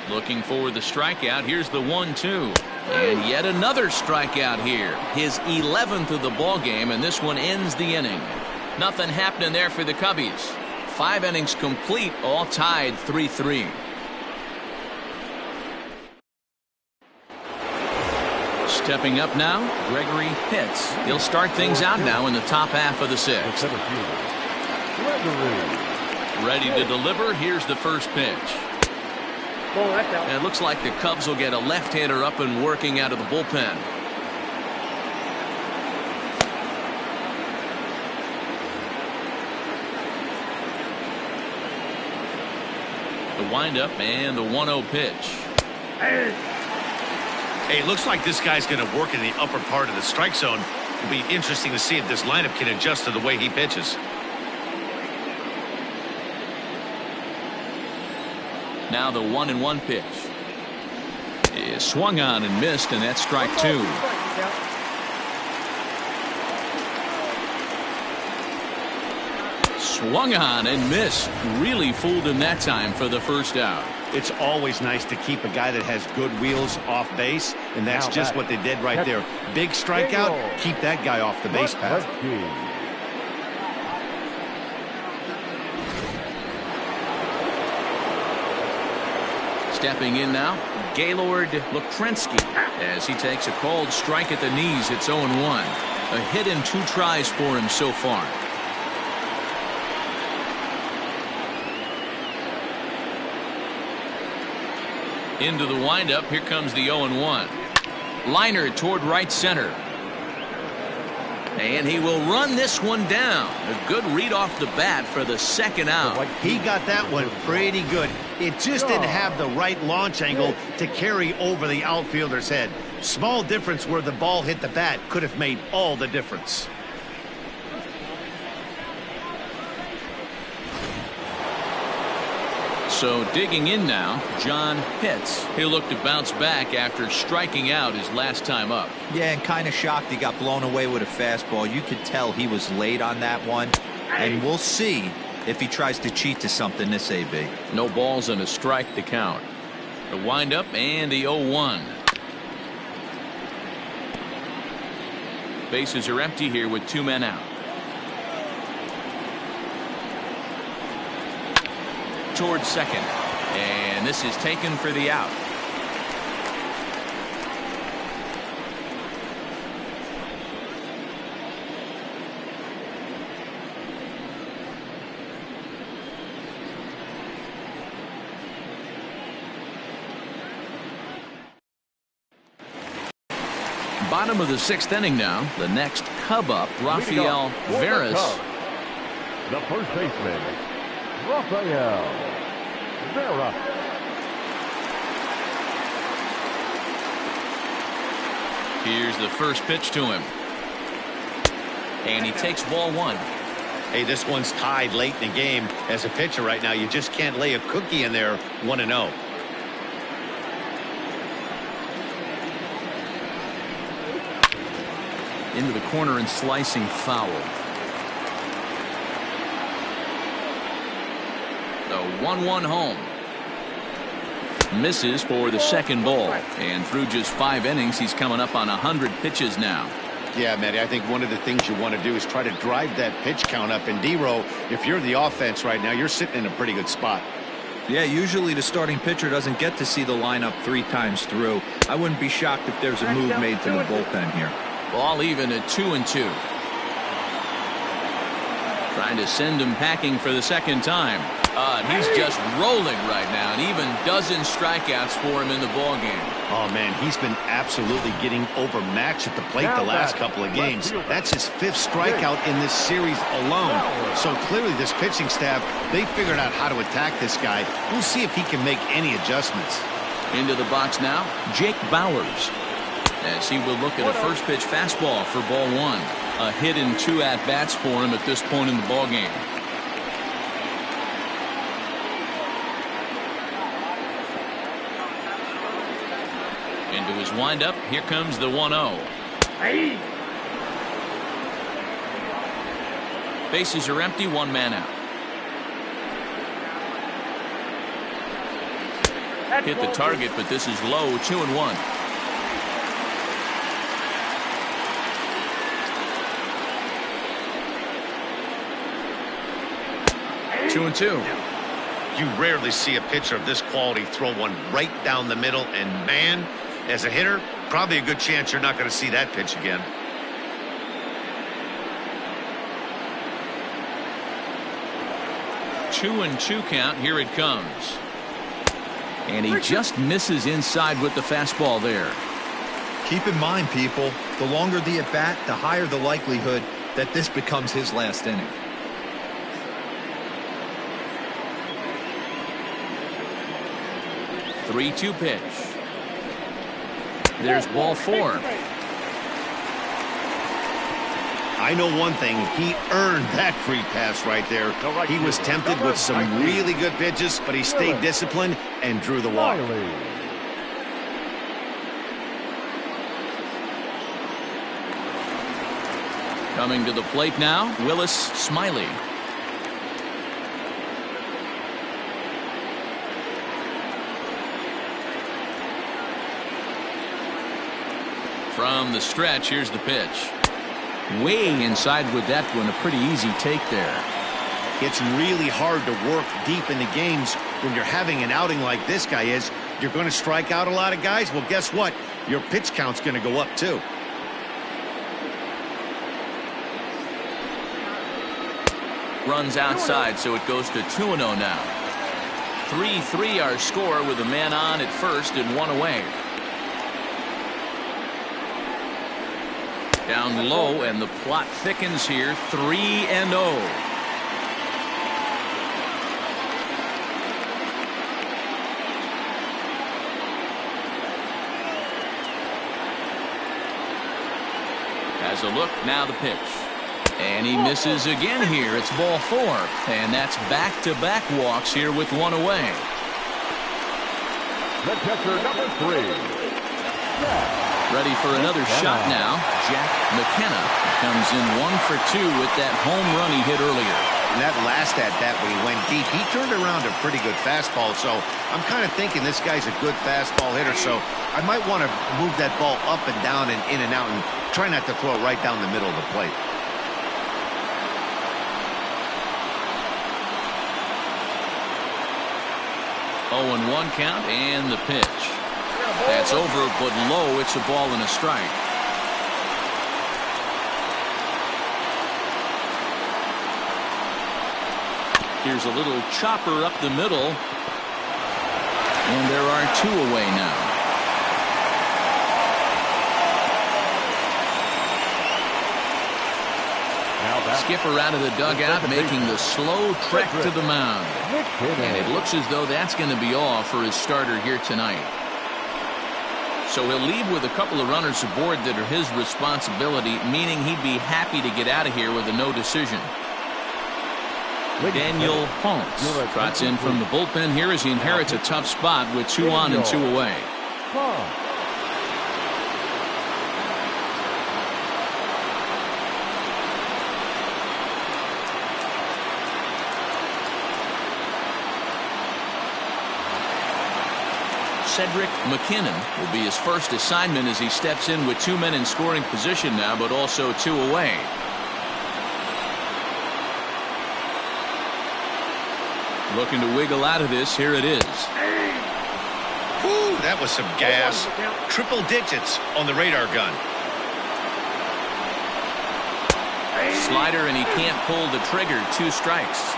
Speaker 1: Looking for the strikeout. Here's the 1-2. And yet another strikeout here. His 11th of the ball game, and this one ends the inning. Nothing happening there for the Cubbies. 5 innings complete, all tied 3-3. Stepping up now, Gregory Pitts. He'll start things out now in the top half of the 6th. Ready to deliver. Here's the first pitch. And it looks like the Cubs will get a left-hander up and working out of the bullpen. The windup and the 1-0 pitch.
Speaker 2: Hey, looks like this guy's going to work in the upper part of the strike zone. It'll be interesting to see if this lineup can adjust to the way he pitches.
Speaker 1: Now the 1-1 pitch is swung on and missed, and that's strike 2. Swung on and missed. Really fooled him that time for the first out.
Speaker 2: It's always nice to keep a guy that has good wheels off base, and that's just what they did right there. Big strikeout, keep that guy off the base path.
Speaker 1: Stepping in now, Gaylord Lukrensky as he takes a called strike at the knees. It's 0-1. A hit in 2 tries for him so far. Into the windup. Here comes the 0-1. Liner toward right center. And he will run this one down. A good read off the bat for the second out.
Speaker 2: He got that one pretty good. It just didn't have the right launch angle to carry over the outfielder's head. Small difference where the ball hit the bat could have made all the difference.
Speaker 1: So digging in now, John Pitts. He'll look to bounce back after striking out his last time up.
Speaker 3: Yeah, and kind of shocked he got blown away with a fastball. You could tell he was late on that one. And we'll see if he tries to cheat to something this AB.
Speaker 1: No balls and a strike to count. The windup and the 0-1. Bases are empty here with 2 men out. Towards second, and this is taken for the out. Bottom of the 6th inning now. The next Cub up, Rafael Veras.
Speaker 4: The first baseman, Rafael Vera.
Speaker 1: Here's the first pitch to him. And he takes ball 1.
Speaker 2: Hey, this one's tied late in the game. As a pitcher right now, you just can't lay a cookie in there 1-0.
Speaker 1: Into the corner and slicing foul. The 1-1 home. Misses for the second ball. And through just 5 innings, he's coming up on 100 pitches now.
Speaker 2: Yeah, Matty, I think one of the things you want to do is try to drive that pitch count up. And D-Row, if you're the offense right now, you're sitting in a pretty good spot.
Speaker 3: Yeah, usually the starting pitcher doesn't get to see the lineup 3 times through. I wouldn't be shocked if there's a move made to the bullpen here.
Speaker 1: Ball even at 2-2. Trying to send him packing for the second time. And he's just rolling right now, and even dozen strikeouts for him in the ball game.
Speaker 2: Oh man, he's been absolutely getting overmatched at the plate the last couple of games. That's his 5th strikeout in this series alone. So clearly this pitching staff, they figured out how to attack this guy. We'll see if he can make any adjustments.
Speaker 1: Into the box now, Jake Bowers, as he will look at a first pitch fastball for ball 1. A hit in 2 at-bats for him at this point in the ball game. Into his windup, here comes the 1-0. Bases are empty, one man out. Hit the target, but this is low, 2-1. 2-2.
Speaker 2: You rarely see a pitcher of this quality throw one right down the middle, and man, as a hitter, probably a good chance you're not going to see that pitch again.
Speaker 1: Two and two count. Here it comes. And he just misses inside with the fastball there.
Speaker 3: Keep in mind, people, the longer the at bat, the higher the likelihood that this becomes his last inning.
Speaker 1: Three-two pitch. There's ball four.
Speaker 2: I know one thing. He earned that free pass right there. He was tempted with some really good pitches, but he stayed disciplined and drew the walk.
Speaker 1: Coming to the plate now, Willis Smiley. From the stretch, here's the pitch. Way inside with that one, a pretty easy take there.
Speaker 2: It's really hard to work deep into games when you're having an outing like this guy is. You're going to strike out a lot of guys. Well, guess what? Your pitch count's going to go up too.
Speaker 1: Runs outside, so it goes to 2-0 now. 3-3 our score with a man on at first and one away. Down low, and the plot thickens here. 3-0. Has a look, now the pitch. And he misses again here. It's ball four. And that's back-to-back walks here with one away.
Speaker 4: The catcher, number 3.
Speaker 1: Ready for another shot now. Jack McKenna comes in 1 for 2 with that home run he hit earlier.
Speaker 2: And that last at-bat when he went deep, he turned around a pretty good fastball. So I'm kind of thinking this guy's a good fastball hitter. So I might want to move that ball up and down and in and out and try not to throw it right down the middle of the plate.
Speaker 1: Oh, and 1 count, and the pitch. That's over, but low. It's a ball and a strike. Here's a little chopper up the middle. And there are 2 away now. Skipper out of the dugout, making the slow trek to the mound. And it looks as though that's going to be all for his starter here tonight. So he'll leave with a couple of runners aboard that are his responsibility, meaning he'd be happy to get out of here with a no decision. Daniel Holmes trots in from the bullpen here as he inherits a tough spot with 2 on and 2 away. Cedric McKinnon will be his first assignment as he steps in with 2 men in scoring position now, but also 2 away. Looking to wiggle out of this. Here it is.
Speaker 2: Woo, that was some gas. Triple digits on the radar gun.
Speaker 1: Slider, and he can't pull the trigger. 2 strikes.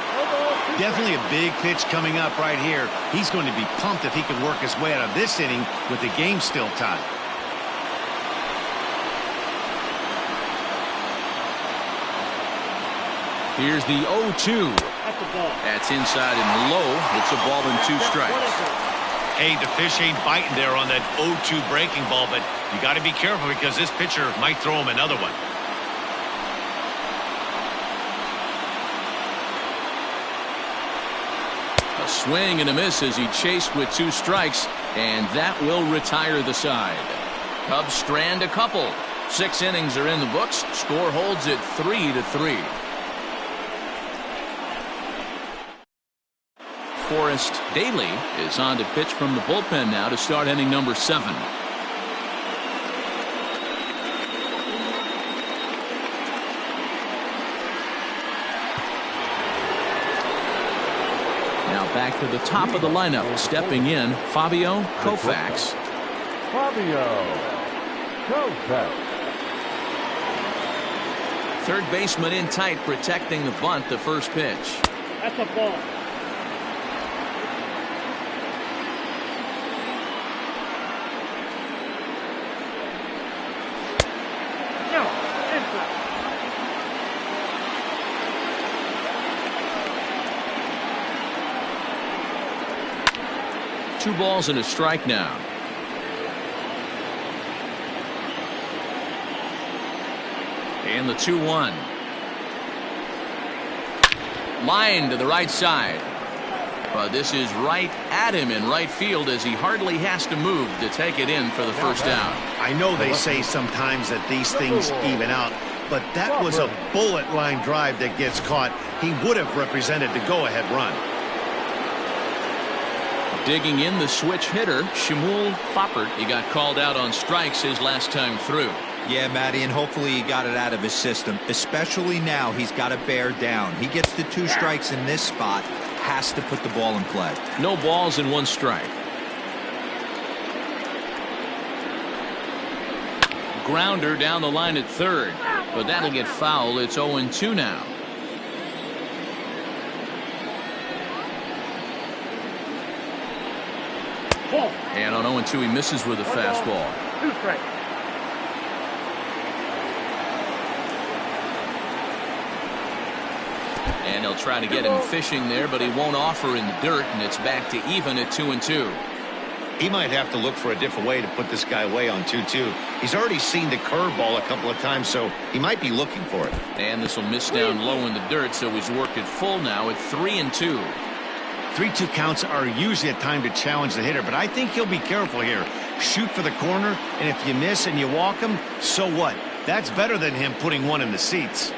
Speaker 2: Definitely a big pitch coming up right here. He's going to be pumped if he can work his way out of this inning with the game still tied.
Speaker 1: Here's the 0-2. That's inside and low. It's a ball and 2 strikes.
Speaker 2: Hey, the fish ain't biting there on that 0-2 breaking ball, but you got to be careful because this pitcher might throw him another one.
Speaker 1: A swing and a miss as he chased with 2 strikes, and that will retire the side. Cubs strand a couple. 6 innings are in the books. Score holds at 3-3. Forrest Daly is on to pitch from the bullpen now to start inning number 7. Now back to the top of the lineup, stepping in, Fabio Koufax. Third baseman in tight, protecting the bunt, the first pitch.
Speaker 5: That's a ball. No, inside.
Speaker 1: 2 balls and a strike now. And the 2-1. Line to the right side. But this is right at him in right field as he hardly has to move to take it in for the first down.
Speaker 2: I know they say sometimes that these things even out, but that was a bullet line drive that gets caught. He would have represented the go-ahead run.
Speaker 1: Digging in the switch hitter, Shmuel Foppert. He got called out on strikes his last time through.
Speaker 3: Yeah, Matty, and hopefully he got it out of his system. Especially now, he's got to bear down. He gets the 2 strikes in this spot, has to put the ball in play.
Speaker 1: No balls and 1 strike. Grounder down the line at third, but that'll get foul. It's 0-2 now. And on 0-2, he misses with a fastball.
Speaker 5: 2 strikes.
Speaker 1: And he'll try to get him fishing there, but he won't offer in the dirt, and it's back to even at 2-2.
Speaker 2: He might have to look for a different way to put this guy away on 2-2. He's already seen the curveball a couple of times, so he might be looking for it.
Speaker 1: And this will miss down low in the dirt, so he's worked it full now at 3-2.
Speaker 2: 3-2 counts are usually a time to challenge the hitter, but I think he'll be careful here. Shoot for the corner, and if you miss and you walk him, so what? That's better than him putting one in the seats.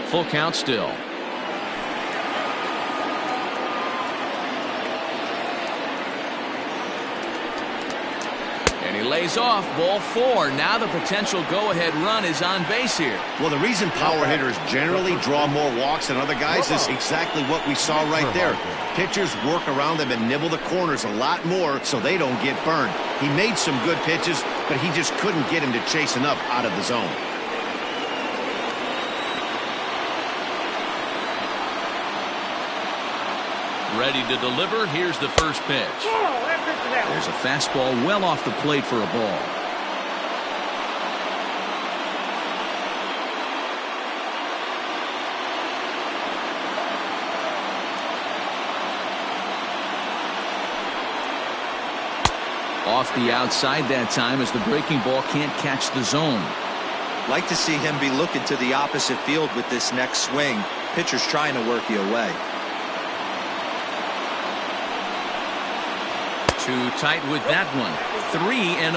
Speaker 1: Full count still. And he lays off, ball 4. Now the potential go-ahead run is on base here.
Speaker 2: Well, the reason power hitters generally draw more walks than other guys is exactly what we saw right there. Pitchers work around them and nibble the corners a lot more so they don't get burned. He made some good pitches, but he just couldn't get him to chase enough out of the zone.
Speaker 1: Ready to deliver. Here's the first pitch. There's a fastball well off the plate for a ball. Off the outside that time as the breaking ball can't catch the zone.
Speaker 3: Like to see him be looking to the opposite field with this next swing. Pitcher's trying to work you away.
Speaker 1: Too tight with that one. 3-0.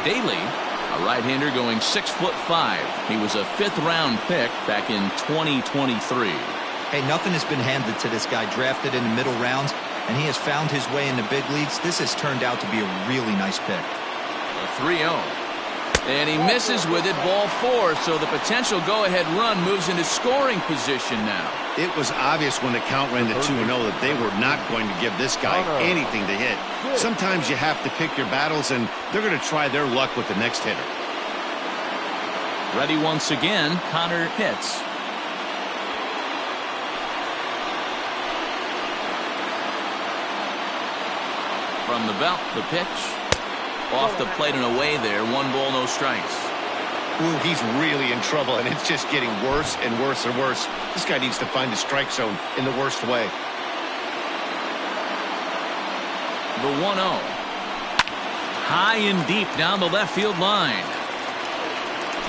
Speaker 1: Daly, a right-hander going 6'5". He was a 5th-round pick back in 2023.
Speaker 3: Hey, nothing has been handed to this guy. Drafted in the middle rounds, and he has found his way in the big leagues. This has turned out to be a really nice pick.
Speaker 1: A 3-0. And he misses with it, ball 4, so the potential go-ahead run moves into scoring position now.
Speaker 2: It was obvious when the count ran to 2-0 that they were not going to give this guy anything to hit. Sometimes you have to pick your battles, and they're going to try their luck with the next hitter.
Speaker 1: Ready once again, Connor hits. From the belt, the pitch. Off the plate and away there. 1 ball, no strikes.
Speaker 2: Ooh, he's really in trouble, and it's just getting worse and worse and worse. This guy needs to find the strike zone in the worst way.
Speaker 1: The 1-0. High and deep down the left field line.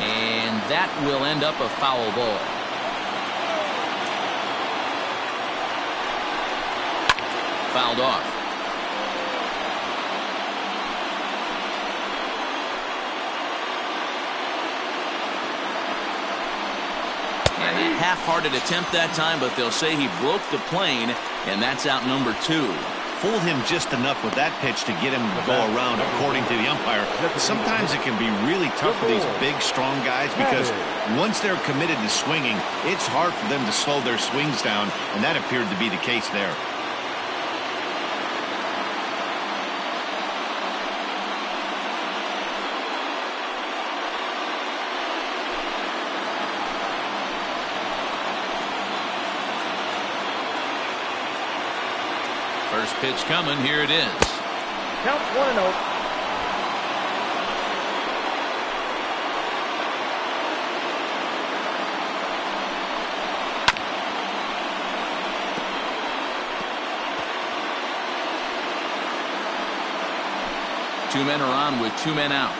Speaker 1: And that will end up a foul ball. fouled off. And a half-hearted attempt that time, but they'll say he broke the plane, and that's out number 2.
Speaker 2: Fooled him just enough with that pitch to get him to go around, according to the umpire. Sometimes it can be really tough for these big, strong guys because once they're committed to swinging, it's hard for them to slow their swings down, and that appeared to be the case there.
Speaker 1: First pitch coming. Here it is.
Speaker 5: Count 1-0.
Speaker 1: Two men are on with 2 men out.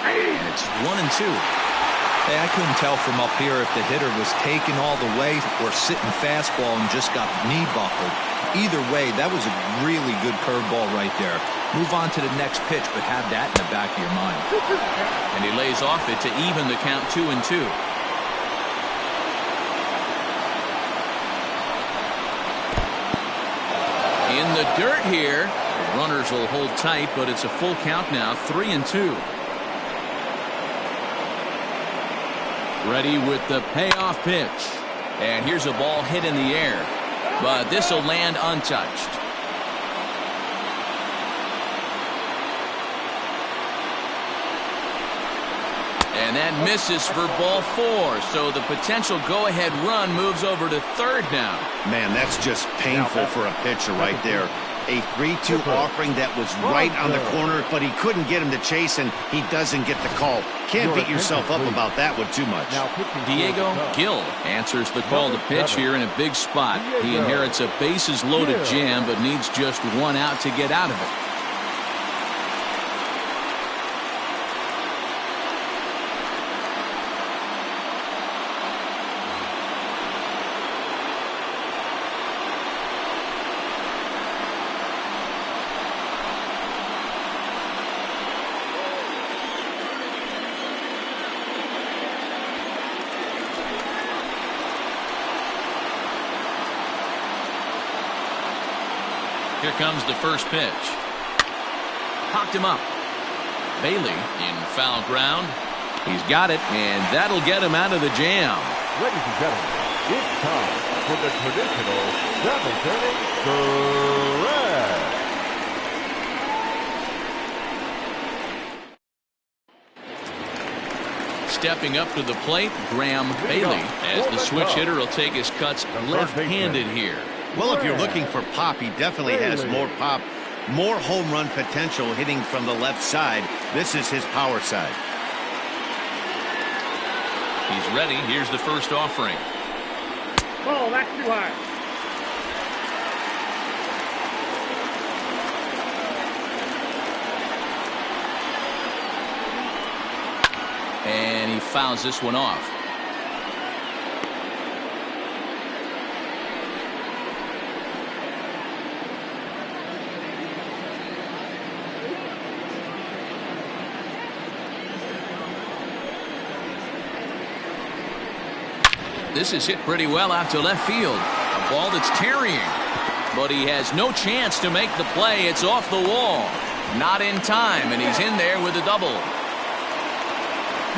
Speaker 1: And it's 1-2.
Speaker 3: Hey, I couldn't tell from up here if the hitter was taken all the way or sitting fastball and just got knee buckled. Either way, that was a really good curveball right there. Move on to the next pitch, but have that in the back of your mind.
Speaker 1: And he lays off it to even the count 2-2. In the dirt here. The runners will hold tight, but it's a full count now, 3-2. Ready with the payoff pitch. And here's a ball hit in the air. But this will land untouched. And that misses for ball 4. So the potential go-ahead run moves over to third now.
Speaker 2: Man, that's just painful for a pitcher right there. A 3-2 offering that was right on the corner, but he couldn't get him to chase, and he doesn't get the call. Can't beat yourself up about that one too much.
Speaker 1: Diego Gil answers the call to pitch here in a big spot. He inherits a bases-loaded jam, but needs just 1 out to get out of it. Here comes the first pitch. Popped him up. Bailey in foul ground. He's got it, and that'll get him out of the jam.
Speaker 4: Ladies and gentlemen, it's time for the traditional 7th inning correct.
Speaker 1: Stepping up to the plate, Graham Bailey, as the switch hitter will take his cuts left-handed here.
Speaker 2: Well, if you're looking for pop, he definitely has more pop, more home run potential hitting from the left side. This is his power side.
Speaker 1: He's ready. Here's the first offering.
Speaker 5: Oh, that's too high.
Speaker 1: And he fouls this one off. This is hit pretty well out to left field. A ball that's tarrying. But he has no chance to make the play. It's off the wall. Not in time, and he's in there with a double.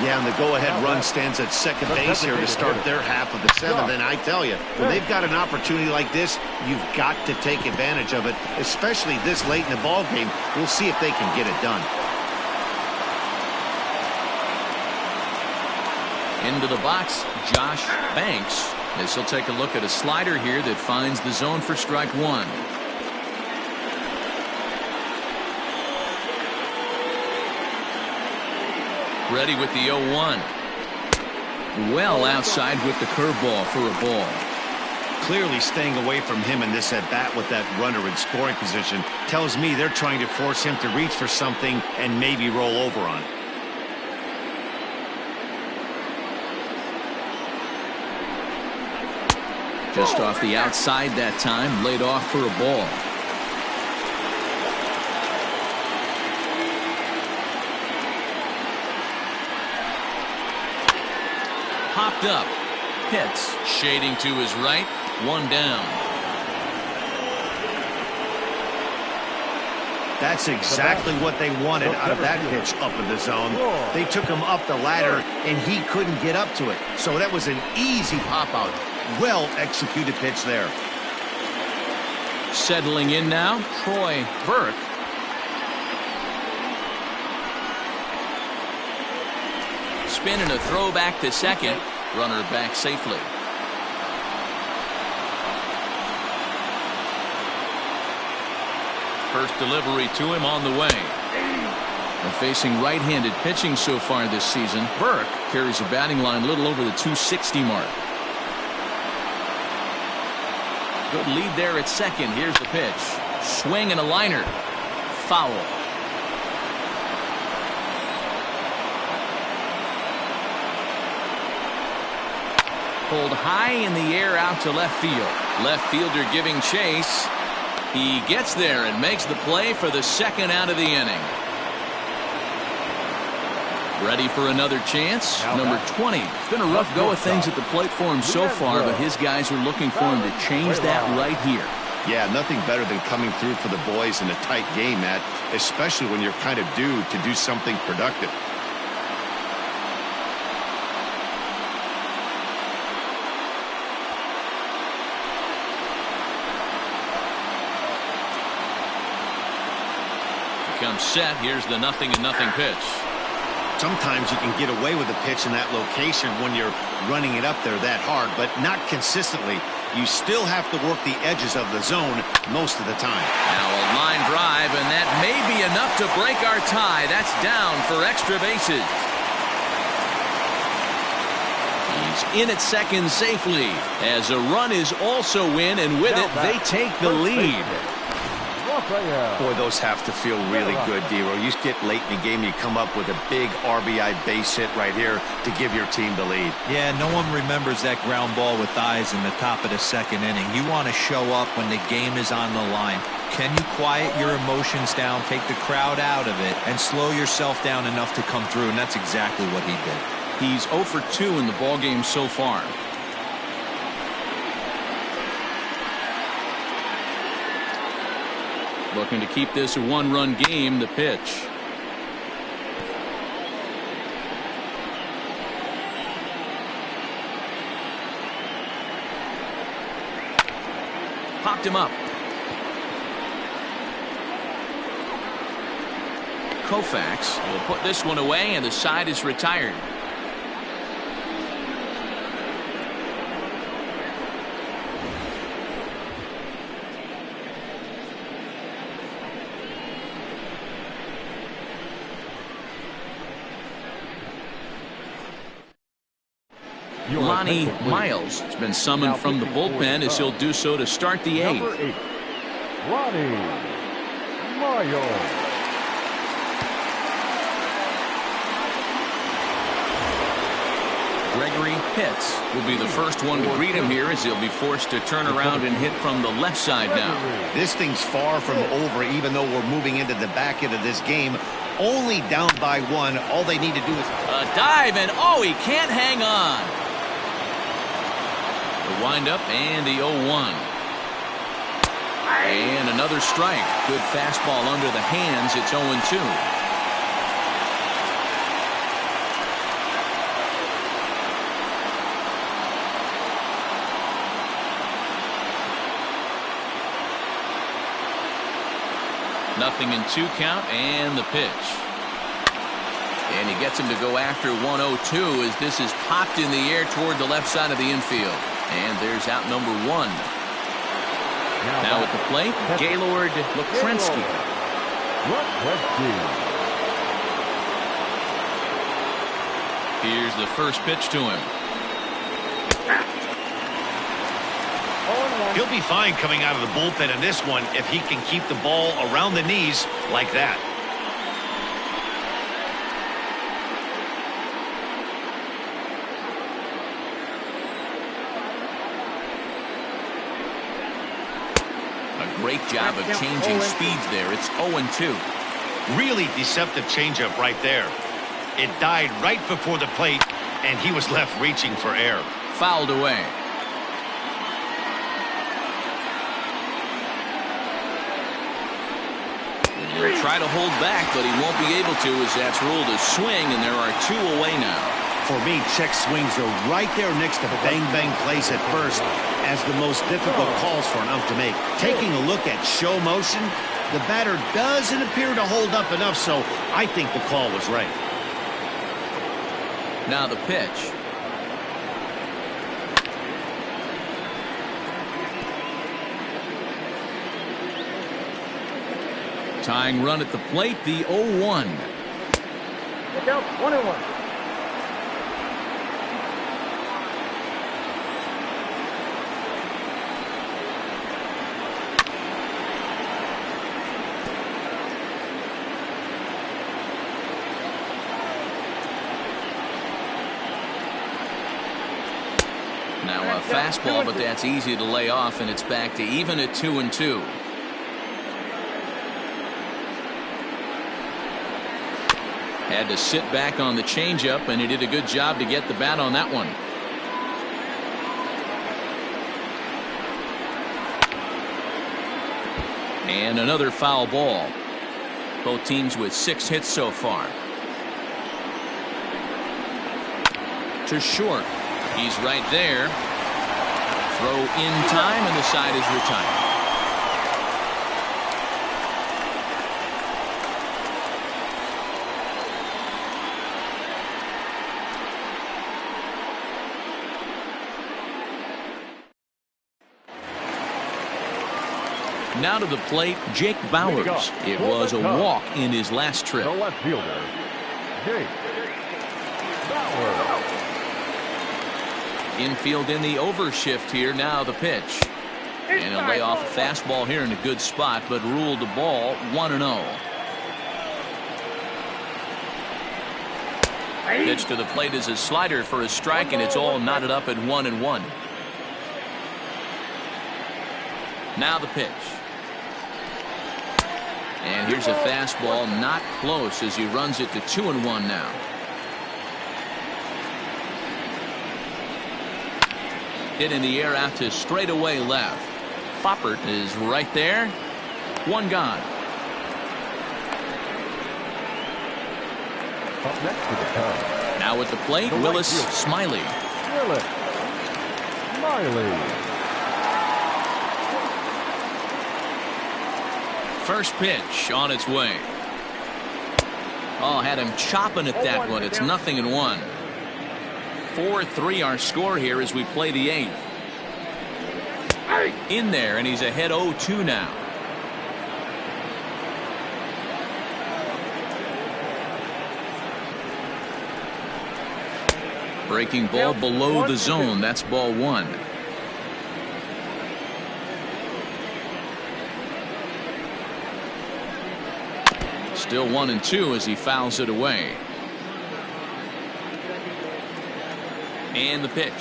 Speaker 2: Yeah, and the go-ahead run stands at second base here to start their half of the 7th. And I tell you, when they've got an opportunity like this, you've got to take advantage of it, especially this late in the ball game. We'll see if they can get it done.
Speaker 1: Into the box, Josh Banks, as he'll take a look at a slider here that finds the zone for strike 1. Ready with the 0-1. Well outside with the curveball for a ball.
Speaker 2: Clearly staying away from him in this at-bat with that runner in scoring position tells me they're trying to force him to reach for something and maybe roll over on it.
Speaker 1: Just off the outside that time, laid off for a ball. Popped up. Hits. Shading to his right. One down.
Speaker 2: That's exactly what they wanted out of that pitch up in the zone. They took him up the ladder, and he couldn't get up to it. So that was an easy pop-out. Well-executed pitch there.
Speaker 1: Settling in now, Troy Burke. Spin and a throw back to second. Runner back safely. First delivery to him on the way. And facing right-handed pitching so far this season, Burke carries a batting line a little over the 260 mark. Good lead there at second. Here's the pitch. Swing and a liner. Foul. Pulled high in the air out to left field. Left fielder giving chase. He gets there and makes the play for the second out of the inning. Ready for another chance. Number 20. It's been a rough go of things at the plate for him so far, but his guys are looking for him to change that right here.
Speaker 2: Yeah, nothing better than coming through for the boys in a tight game, Matt, especially when you're kind of due to do something productive.
Speaker 1: Comes set. Here's the 0-0 pitch.
Speaker 2: Sometimes you can get away with a pitch in that location when you're running it up there that hard, but not consistently. You still have to work the edges of the zone most of the time.
Speaker 1: Now a line drive, and that may be enough to break our tie. That's down for extra bases. He's in at second safely as a run is also in, and with it they take the lead.
Speaker 2: Boy, those have to feel really good, Dero. You get late in the game, you come up with a big RBI base hit right here to give your team the lead.
Speaker 3: Yeah, no one remembers that ground ball with eyes in the top of the second inning. You want to show up when the game is on the line. Can you quiet your emotions down, take the crowd out of it, and slow yourself down enough to come through? And that's exactly what he did.
Speaker 1: He's 0 for 2 in the ballgame so far. Looking to keep this a one-run game. The pitch. Popped him up. Koufax will put this one away, and the side is retired. Lonnie Miles has been summoned from the bullpen as he'll do so to start the eighth.
Speaker 4: Number 8, Lonnie Miles.
Speaker 1: Gregory Pitts will be the first one to greet him here as he'll be forced to turn around and hit from the left side now.
Speaker 2: This thing's far from over, even though we're moving into the back end of this game. Only down by 1. All they need to do is
Speaker 1: a dive, and oh, he can't hang on. The windup and the 0-1. And another strike. Good fastball under the hands. It's 0-2. Nothing in 2 count, and the pitch. And he gets him to go after 1-0-2 as this is popped in the air toward the left side of the infield. And there's out number 1. Now at the plate, Gaylord Lukrensky. Here's the first pitch to him.
Speaker 2: he'll be fine coming out of the bullpen in this one if he can keep the ball around the knees like that.
Speaker 1: Great job of changing speeds there. It's 0-2.
Speaker 2: Really deceptive changeup right there. It died right before the plate, and he was left reaching for air.
Speaker 1: Fouled away. He'll try to hold back, but he won't be able to, as that's ruled a swing, and there are 2 away now.
Speaker 2: For me, check swings are right there next to bang-bang plays at first as the most difficult calls for an ump to make. Taking a look at show motion, the batter doesn't appear to hold up enough, so I think the call was right.
Speaker 1: Now the pitch. Tying run at the plate, the 0-1.
Speaker 5: Look out, 1-1.
Speaker 1: Now a fastball, but that's easy to lay off, and it's back to even at 2-2. Had to sit back on the changeup, and he did a good job to get the bat on that one. And another foul ball. Both teams with 6 hits so far. To short. He's right there. Throw in time, and the side is retired. Now to the plate, Jake Bauers. It was a walk in his last trip.
Speaker 4: The left fielder, Jake Bauers.
Speaker 1: Infield in the overshift here. Now the pitch. And he'll lay off a fastball here in a good spot, but ruled the ball 1-0. Pitch to the plate is a slider for a strike, and it's all knotted up at 1-1. Now the pitch. And here's a fastball, not close, as he runs it to 2-1 now. Hit in the air out to straightaway left. Foppert is right there. 1 gone.
Speaker 4: Up next to the Cubs.
Speaker 1: Now at the plate, Willis Smiley.
Speaker 4: Willis Smiley.
Speaker 1: First pitch on its way. Oh, had him chopping at that one. It's 0-1. 4-3 our score here as we play the 8th. In there, and he's ahead 0-2 now. Breaking ball below the zone. That's ball 1. Still 1-2 as he fouls it away. And the pitch.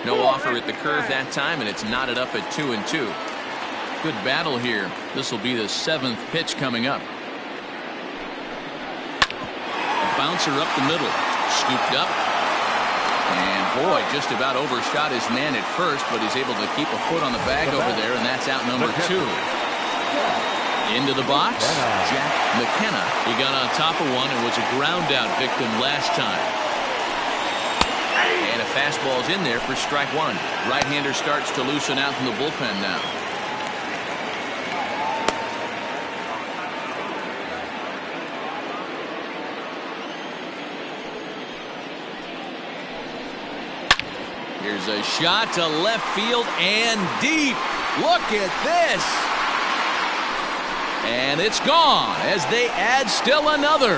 Speaker 1: No offer at the curve that time, and it's knotted up at 2-2. Good battle here. This will be the 7th pitch coming up. A bouncer up the middle. Scooped up. And boy, just about overshot his man at first, but he's able to keep a foot on the bag over there, and that's out number 2. Into the box, Jack McKenna. He got on top of one and was a ground out victim last time. And a fastball's in there for strike 1. Right-hander starts to loosen out from the bullpen now. Here's a shot to left field and deep. Look at this. And it's gone as they add still another.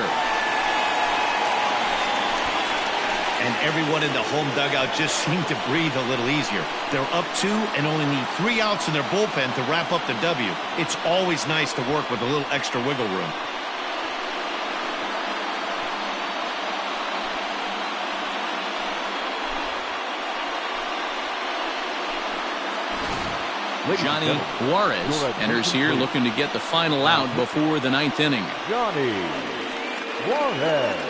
Speaker 2: And everyone in the home dugout just seemed to breathe a little easier. They're up 2 and only need 3 outs in their bullpen to wrap up the W. It's always nice to work with a little extra wiggle room.
Speaker 1: Johnny Juarez enters here looking to get the final out before the 9th inning.
Speaker 4: Johnny Juarez.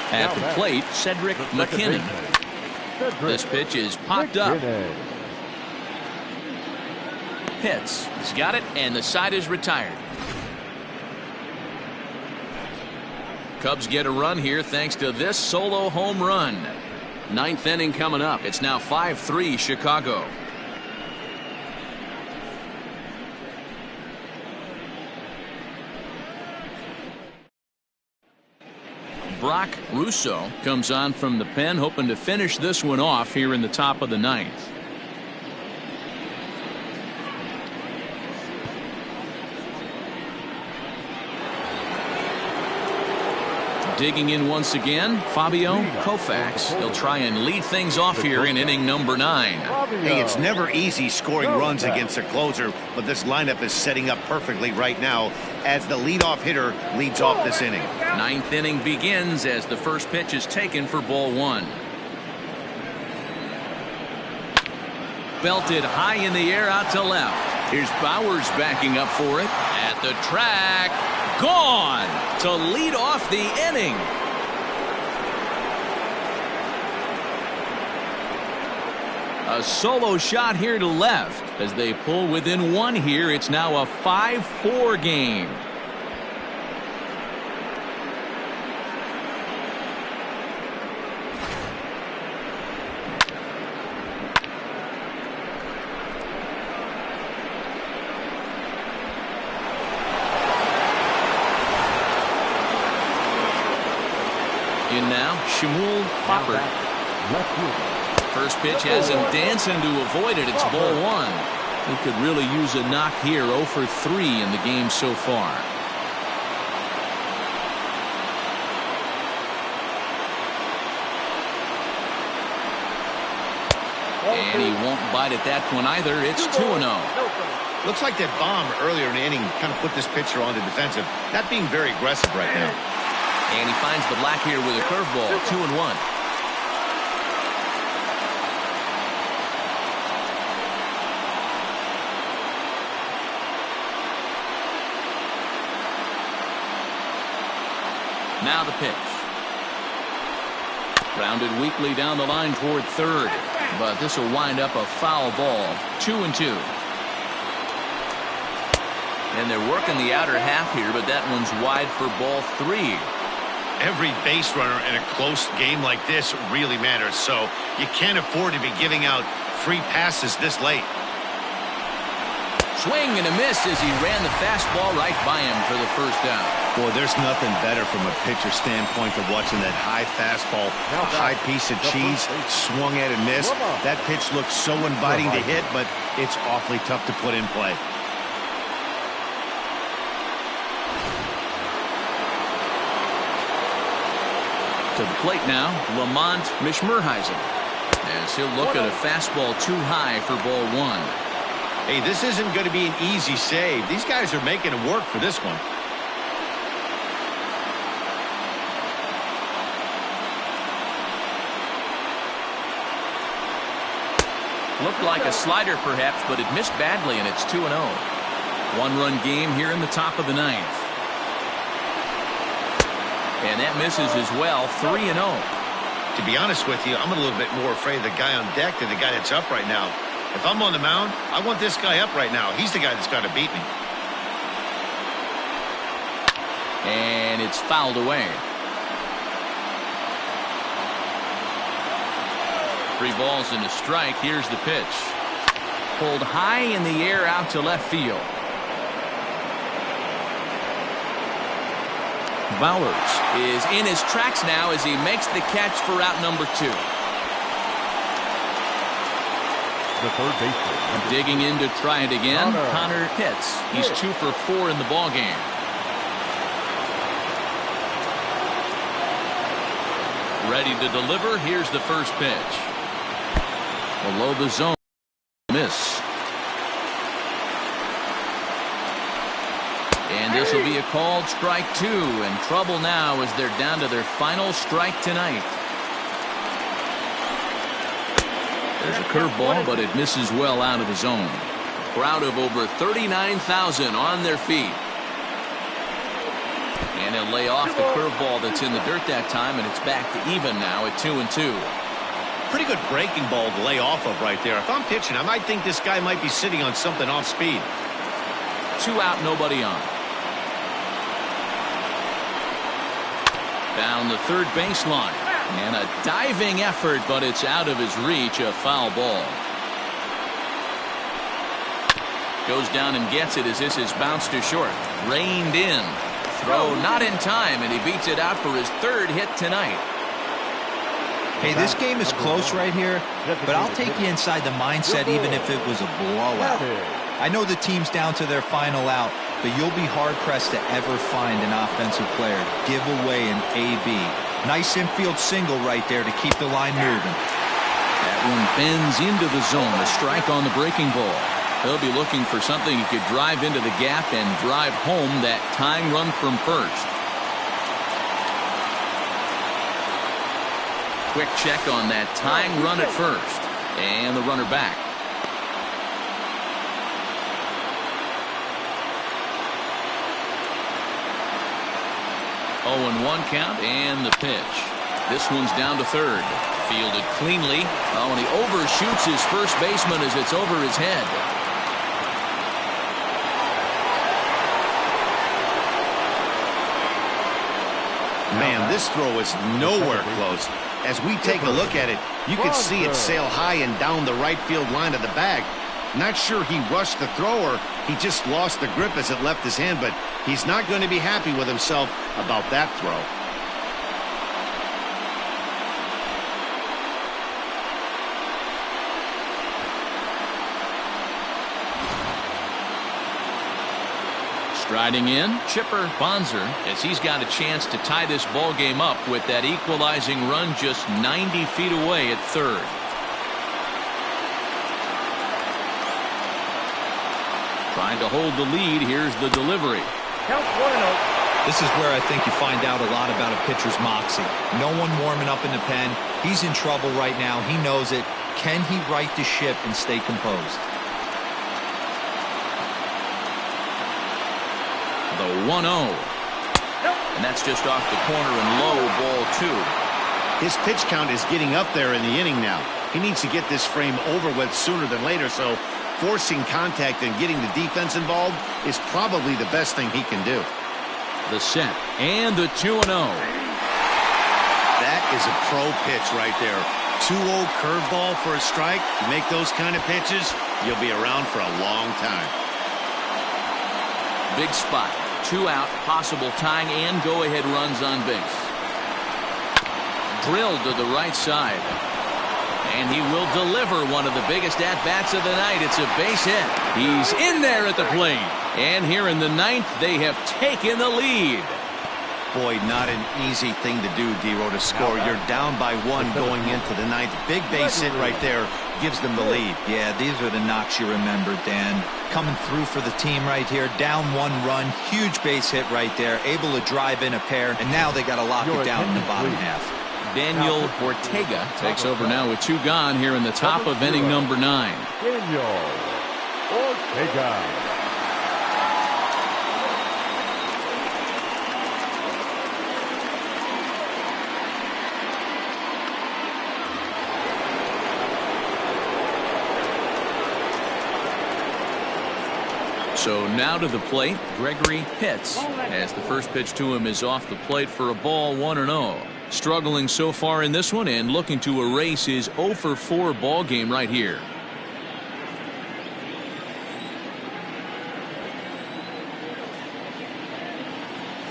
Speaker 1: At the plate, Cedric McKinnon. This pitch is popped up. Pitts. He's got it, and the side is retired. Cubs get a run here thanks to this solo home run. 9th inning coming up. It's now 5-3 Chicago. Brock Russo comes on from the pen, hoping to finish this one off here in the top of the 9th. Digging in once again, Fabio Koufax. He'll try and lead things off here in inning number 9.
Speaker 2: Hey, it's never easy scoring runs against a closer, but this lineup is setting up perfectly right now as the leadoff hitter leads off this inning.
Speaker 1: 9th inning begins as the first pitch is taken for ball 1. Belted high in the air out to left. Here's Bowers backing up for it. At the track. Gone to lead off the inning. A solo shot here to left as they pull within 1 here. It's now a 5-4 game. In now, Shmuel Popper. First pitch has him dancing to avoid it. It's ball 1. He could really use a knock here. 0 for 3 in the game so far. And he won't bite at that one either. It's 2-0.
Speaker 2: Looks like that bomb earlier in the inning kind of put this pitcher on the defensive. Not being very aggressive right now.
Speaker 1: And he finds the black here with a curveball. 2-1. Now the pitch. Grounded weakly down the line toward third. But this will wind up a foul ball. 2-2. And they're working the outer half here, but that one's wide for ball 3.
Speaker 2: Every base runner in a close game like this really matters, so you can't afford to be giving out free passes this late.
Speaker 1: Swing and a miss as he ran the fastball right by him for the first down.
Speaker 2: Boy, there's nothing better from a pitcher standpoint of watching that high fastball, a high piece of cheese, swung at and missed. That pitch looks so inviting to hit, but it's awfully tough to put in play.
Speaker 1: To the plate now, Lamont Mishmerheisen, as he'll look at a fastball too high for ball 1.
Speaker 2: Hey, this isn't going to be an easy save. These guys are making it work for this one.
Speaker 1: Looked like a slider perhaps, but it missed badly, and it's 2-0. 1-run game here in the top of the 9th. And that misses as well. 3-0.
Speaker 2: To be honest with you, I'm a little bit more afraid of the guy on deck than the guy that's up right now. If I'm on the mound, I want this guy up right now. He's the guy that's got to beat me.
Speaker 1: And it's fouled away. 3 balls and a strike. Here's the pitch. Pulled high in the air out to left field. Bowers is in his tracks now as he makes the catch for out number 2.
Speaker 4: The third baseman.
Speaker 1: Digging in to try it again, Connor Pitts. He's 2 for 4 in the ballgame. Ready to deliver. Here's the first pitch. Below the zone. Miss. And this will be a called strike 2. And trouble now as they're down to their final strike tonight. There's a curveball, but it misses well out of the zone. A crowd of over 39,000 on their feet. And he'll lay off the curveball that's in the dirt that time, and it's back to even now at 2-2.
Speaker 2: Pretty good breaking ball to lay off of right there. If I'm pitching, I might think this guy might be sitting on something off speed.
Speaker 1: 2 out, nobody on. Down the third baseline. And a diving effort, but it's out of his reach. A foul ball. Goes down and gets it as this is bounced to short. Reined in. Throw not in time, and he beats it out for his 3rd hit tonight.
Speaker 3: Hey, this game is close right here, but I'll take you inside the mindset even if it was a blowout. I know the team's down to their final out, but you'll be hard-pressed to ever find an offensive player to give away an AB. Nice infield single right there to keep the line moving.
Speaker 1: That one bends into the zone. A strike on the breaking ball. He'll be looking for something he could drive into the gap and drive home that tying run from first. Quick check on that tying run at first. And the runner back. 0-1 count, and the pitch. This one's down to third. Fielded cleanly. Oh, and he overshoots his first baseman as it's over his head.
Speaker 2: Man, this throw is nowhere close. As we take a look at it, you can see it sail high and down the right field line of the bag. Not sure he rushed the throw or he just lost the grip as it left his hand, but he's not going to be happy with himself about that throw.
Speaker 1: Striding in, Chipper Bonser, as he's got a chance to tie this ball game up with that equalizing run just 90 feet away at third. Trying to hold the lead. Here's the delivery.
Speaker 5: Count 1-0.
Speaker 3: This is where I think you find out a lot about a pitcher's moxie. No one warming up in the pen. He's in trouble right now. He knows it. Can he right the ship and stay composed?
Speaker 1: The 1-0. And that's just off the corner and low, ball 2.
Speaker 2: His pitch count is getting up there in the inning now. He needs to get this frame over with sooner than later, so forcing contact and getting the defense involved is probably the best thing he can do.
Speaker 1: The set and the 2-0.
Speaker 2: That is a pro pitch right there. 2-0 curveball for a strike. You make those kind of pitches, you'll be around for a long time.
Speaker 1: Big spot. 2 out, possible tying and go-ahead runs on base. Drilled to the right side. And he will deliver one of the biggest at-bats of the night. It's a base hit. He's in there at the plate. And here in the 9th, they have taken the lead.
Speaker 2: Boy, not an easy thing to do, D-Row, to score. You're down by 1 going into the 9th. Big base hit right there gives them the lead.
Speaker 3: Yeah, these are the knocks you remember, Dan. Coming through for the team right here. Down 1 run. Huge base hit right there. Able to drive in a pair. And now they got to lock it down in the bottom half.
Speaker 1: Daniel Ortega takes over now with 2 gone here in the top of inning number 9.
Speaker 4: Daniel Ortega.
Speaker 1: So now to the plate, Gregory Pitts, as the first pitch to him is off the plate for a ball, 1-0. Struggling so far in this one and looking to erase his 0-for-4 ball game right here.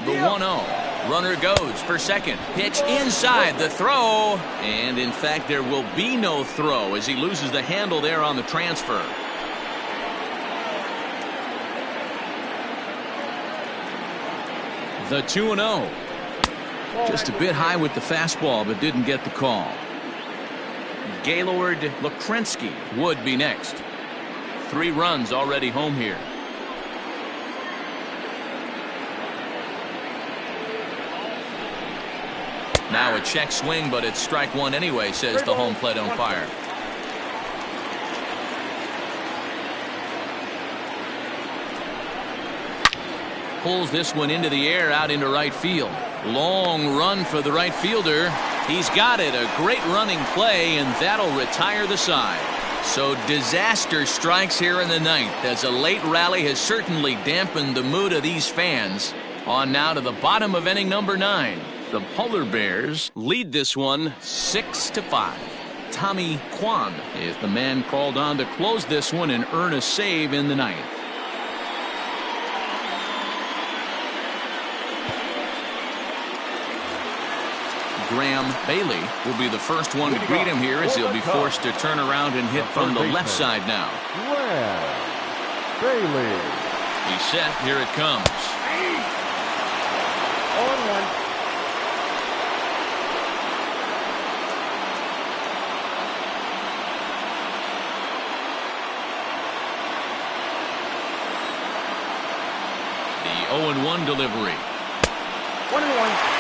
Speaker 1: The 1-0. Runner goes for second. Pitch inside, the throw. And in fact, there will be no throw as he loses the handle there on the transfer. The 2-0. Just a bit high with the fastball, but didn't get the call. Gaylord Lukrensky would be next. 3 runs already home here. Now a check swing, but it's strike one anyway, says the home plate umpire. Pulls this one into the air out into right field. Long run for the right fielder. He's got it. A great running play, and that'll retire the side. So disaster strikes here in the ninth, as a late rally has certainly dampened the mood of these fans. On now to the bottom of inning number 9. The Polar Bears lead this one 6-5. Tommy Kwan is the man called on to close this one and earn a save in the ninth. Graham Bailey will be the first one to greet him here, as he'll be forced to turn around and hit from the left side now.
Speaker 4: Graham Bailey.
Speaker 1: He's set. Here it comes.
Speaker 5: 0-1.
Speaker 1: The 0-1 delivery.
Speaker 5: 1-1.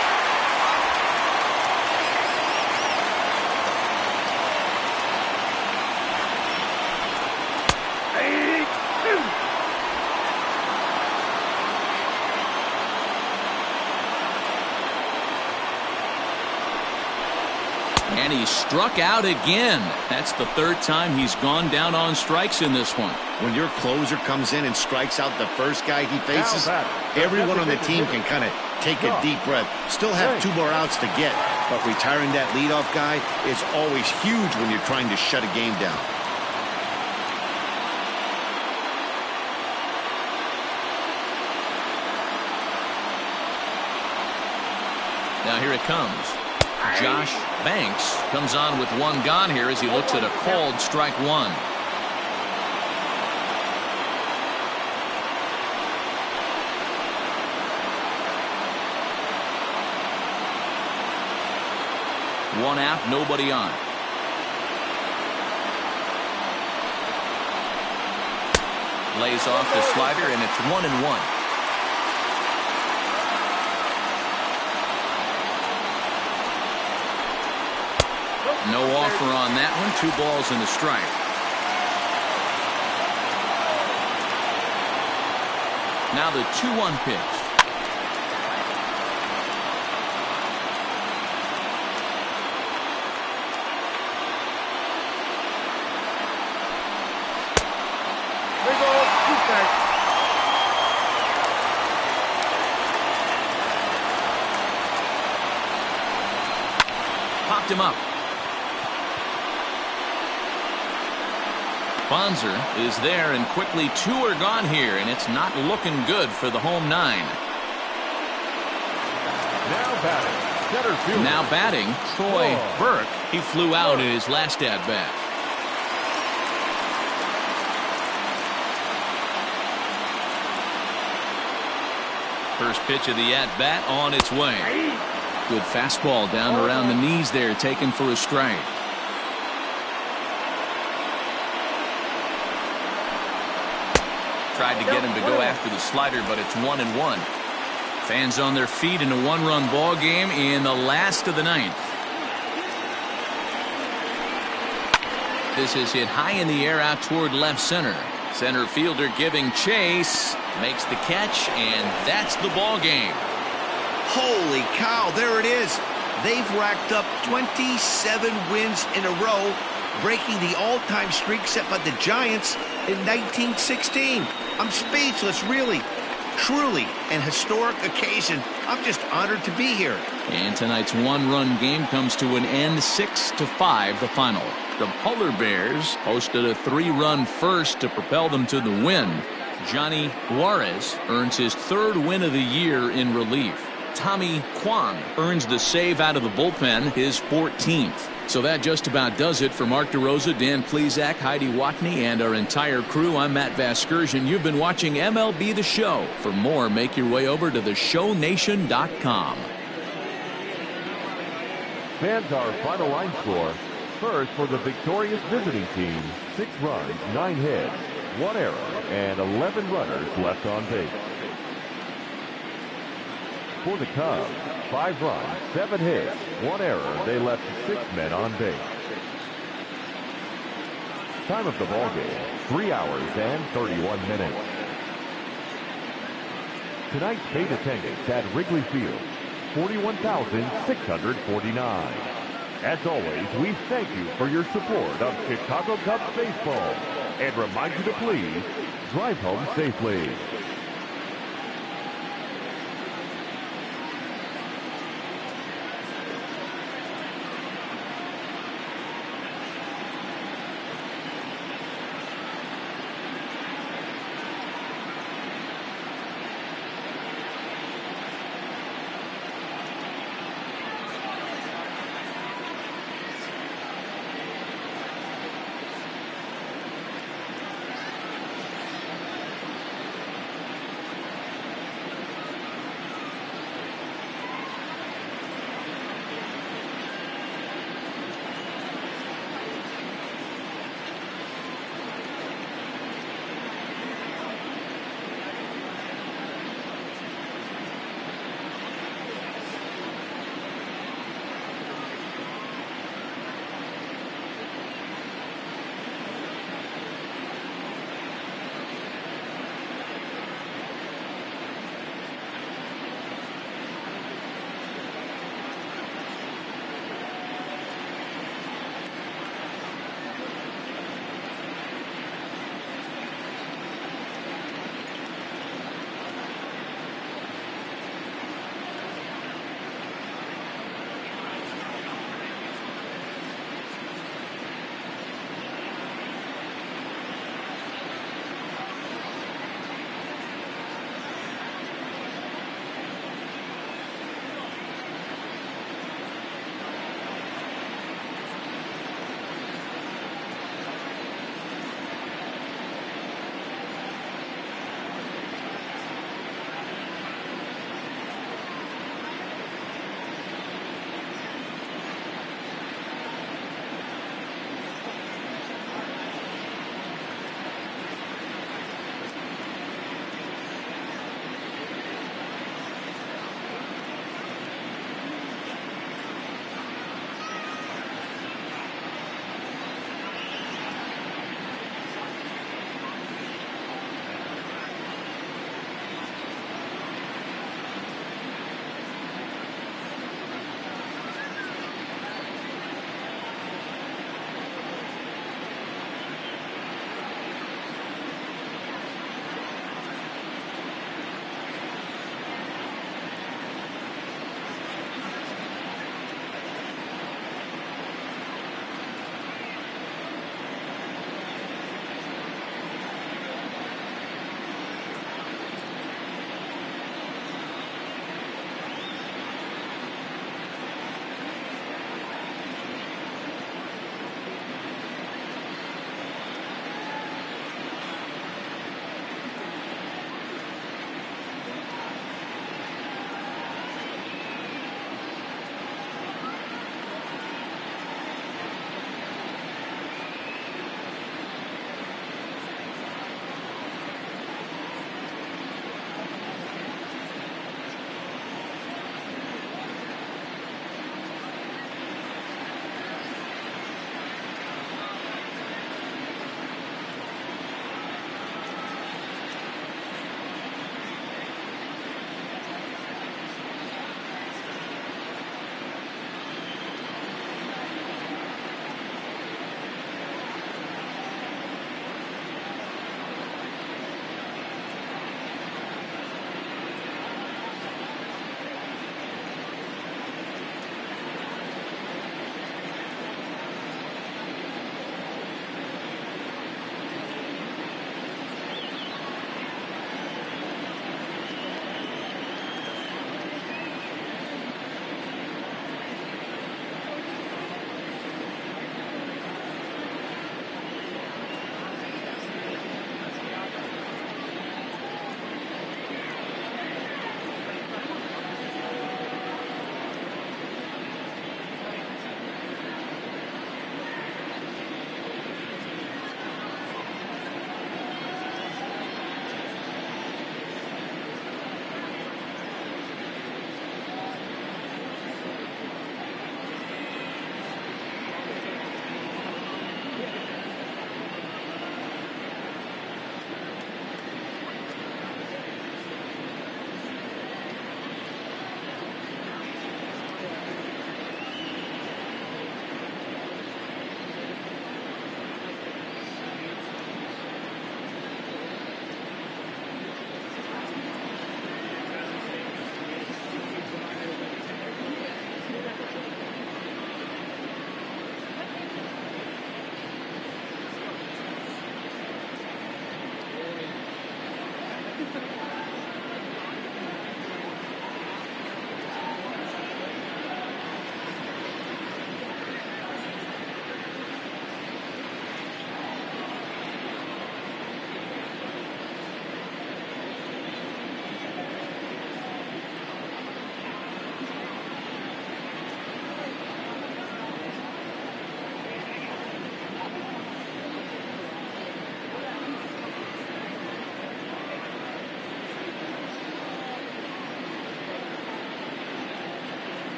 Speaker 1: And he struck out again. That's the third time he's gone down on strikes in this one.
Speaker 2: When your closer comes in and strikes out the first guy he faces, everyone on the team can kind of take a deep breath. Still have 2 more outs to get, but retiring that leadoff guy is always huge when you're trying to shut a game down.
Speaker 1: Now here it comes. Josh Banks comes on with 1 gone here as he looks at a called strike 1. One out, nobody on. Lays off the slider, and it's 1-1. No offer on that one. 2 balls and a strike. Now the 2-1 pitch.
Speaker 5: There goes 2 strikes.
Speaker 1: Popped him up. Bonser is there, and quickly 2 are gone here, and it's not looking good for the home 9. Now batting, Troy Burke. He flew out in his last at-bat. First pitch of the at-bat on its way. Good fastball down around the knees there, taken for a strike. Tried to get him to go after the slider, but it's 1-1. Fans on their feet in a 1-run ball game in the last of the ninth. This is hit high in the air out toward left center. Center fielder giving chase, makes the catch, and that's the ball game.
Speaker 2: Holy cow, there it is. They've racked up 27 wins in a row, breaking the all-time streak set by the Giants in 1916. I'm speechless, really. Truly an historic occasion. I'm just honored to be here.
Speaker 1: And tonight's 1-run game comes to an end, 6-5 the final. The Polar Bears hosted a 3-run first to propel them to the win. Johnny Juarez earns his 3rd win of the year in relief. Tommy Kwan earns the save out of the bullpen, his 14th. So that just about does it for Mark DeRosa, Dan Plesac, Heidi Watney, and our entire crew. I'm Matt Vasgersian. You've been watching MLB The Show. For more, make your way over to theshownation.com.
Speaker 4: Fans, our final line score. First, for the victorious visiting team, 6 runs, 9 hits, 1 error, and 11 runners left on base. For the Cubs, 5 runs, 7 hits, 1 error. They left 6 men on base. Time of the ball game, 3 hours and 31 minutes. Tonight's paid attendance at Wrigley Field, 41,649. As always, we thank you for your support of Chicago Cubs baseball and remind you to please drive home safely.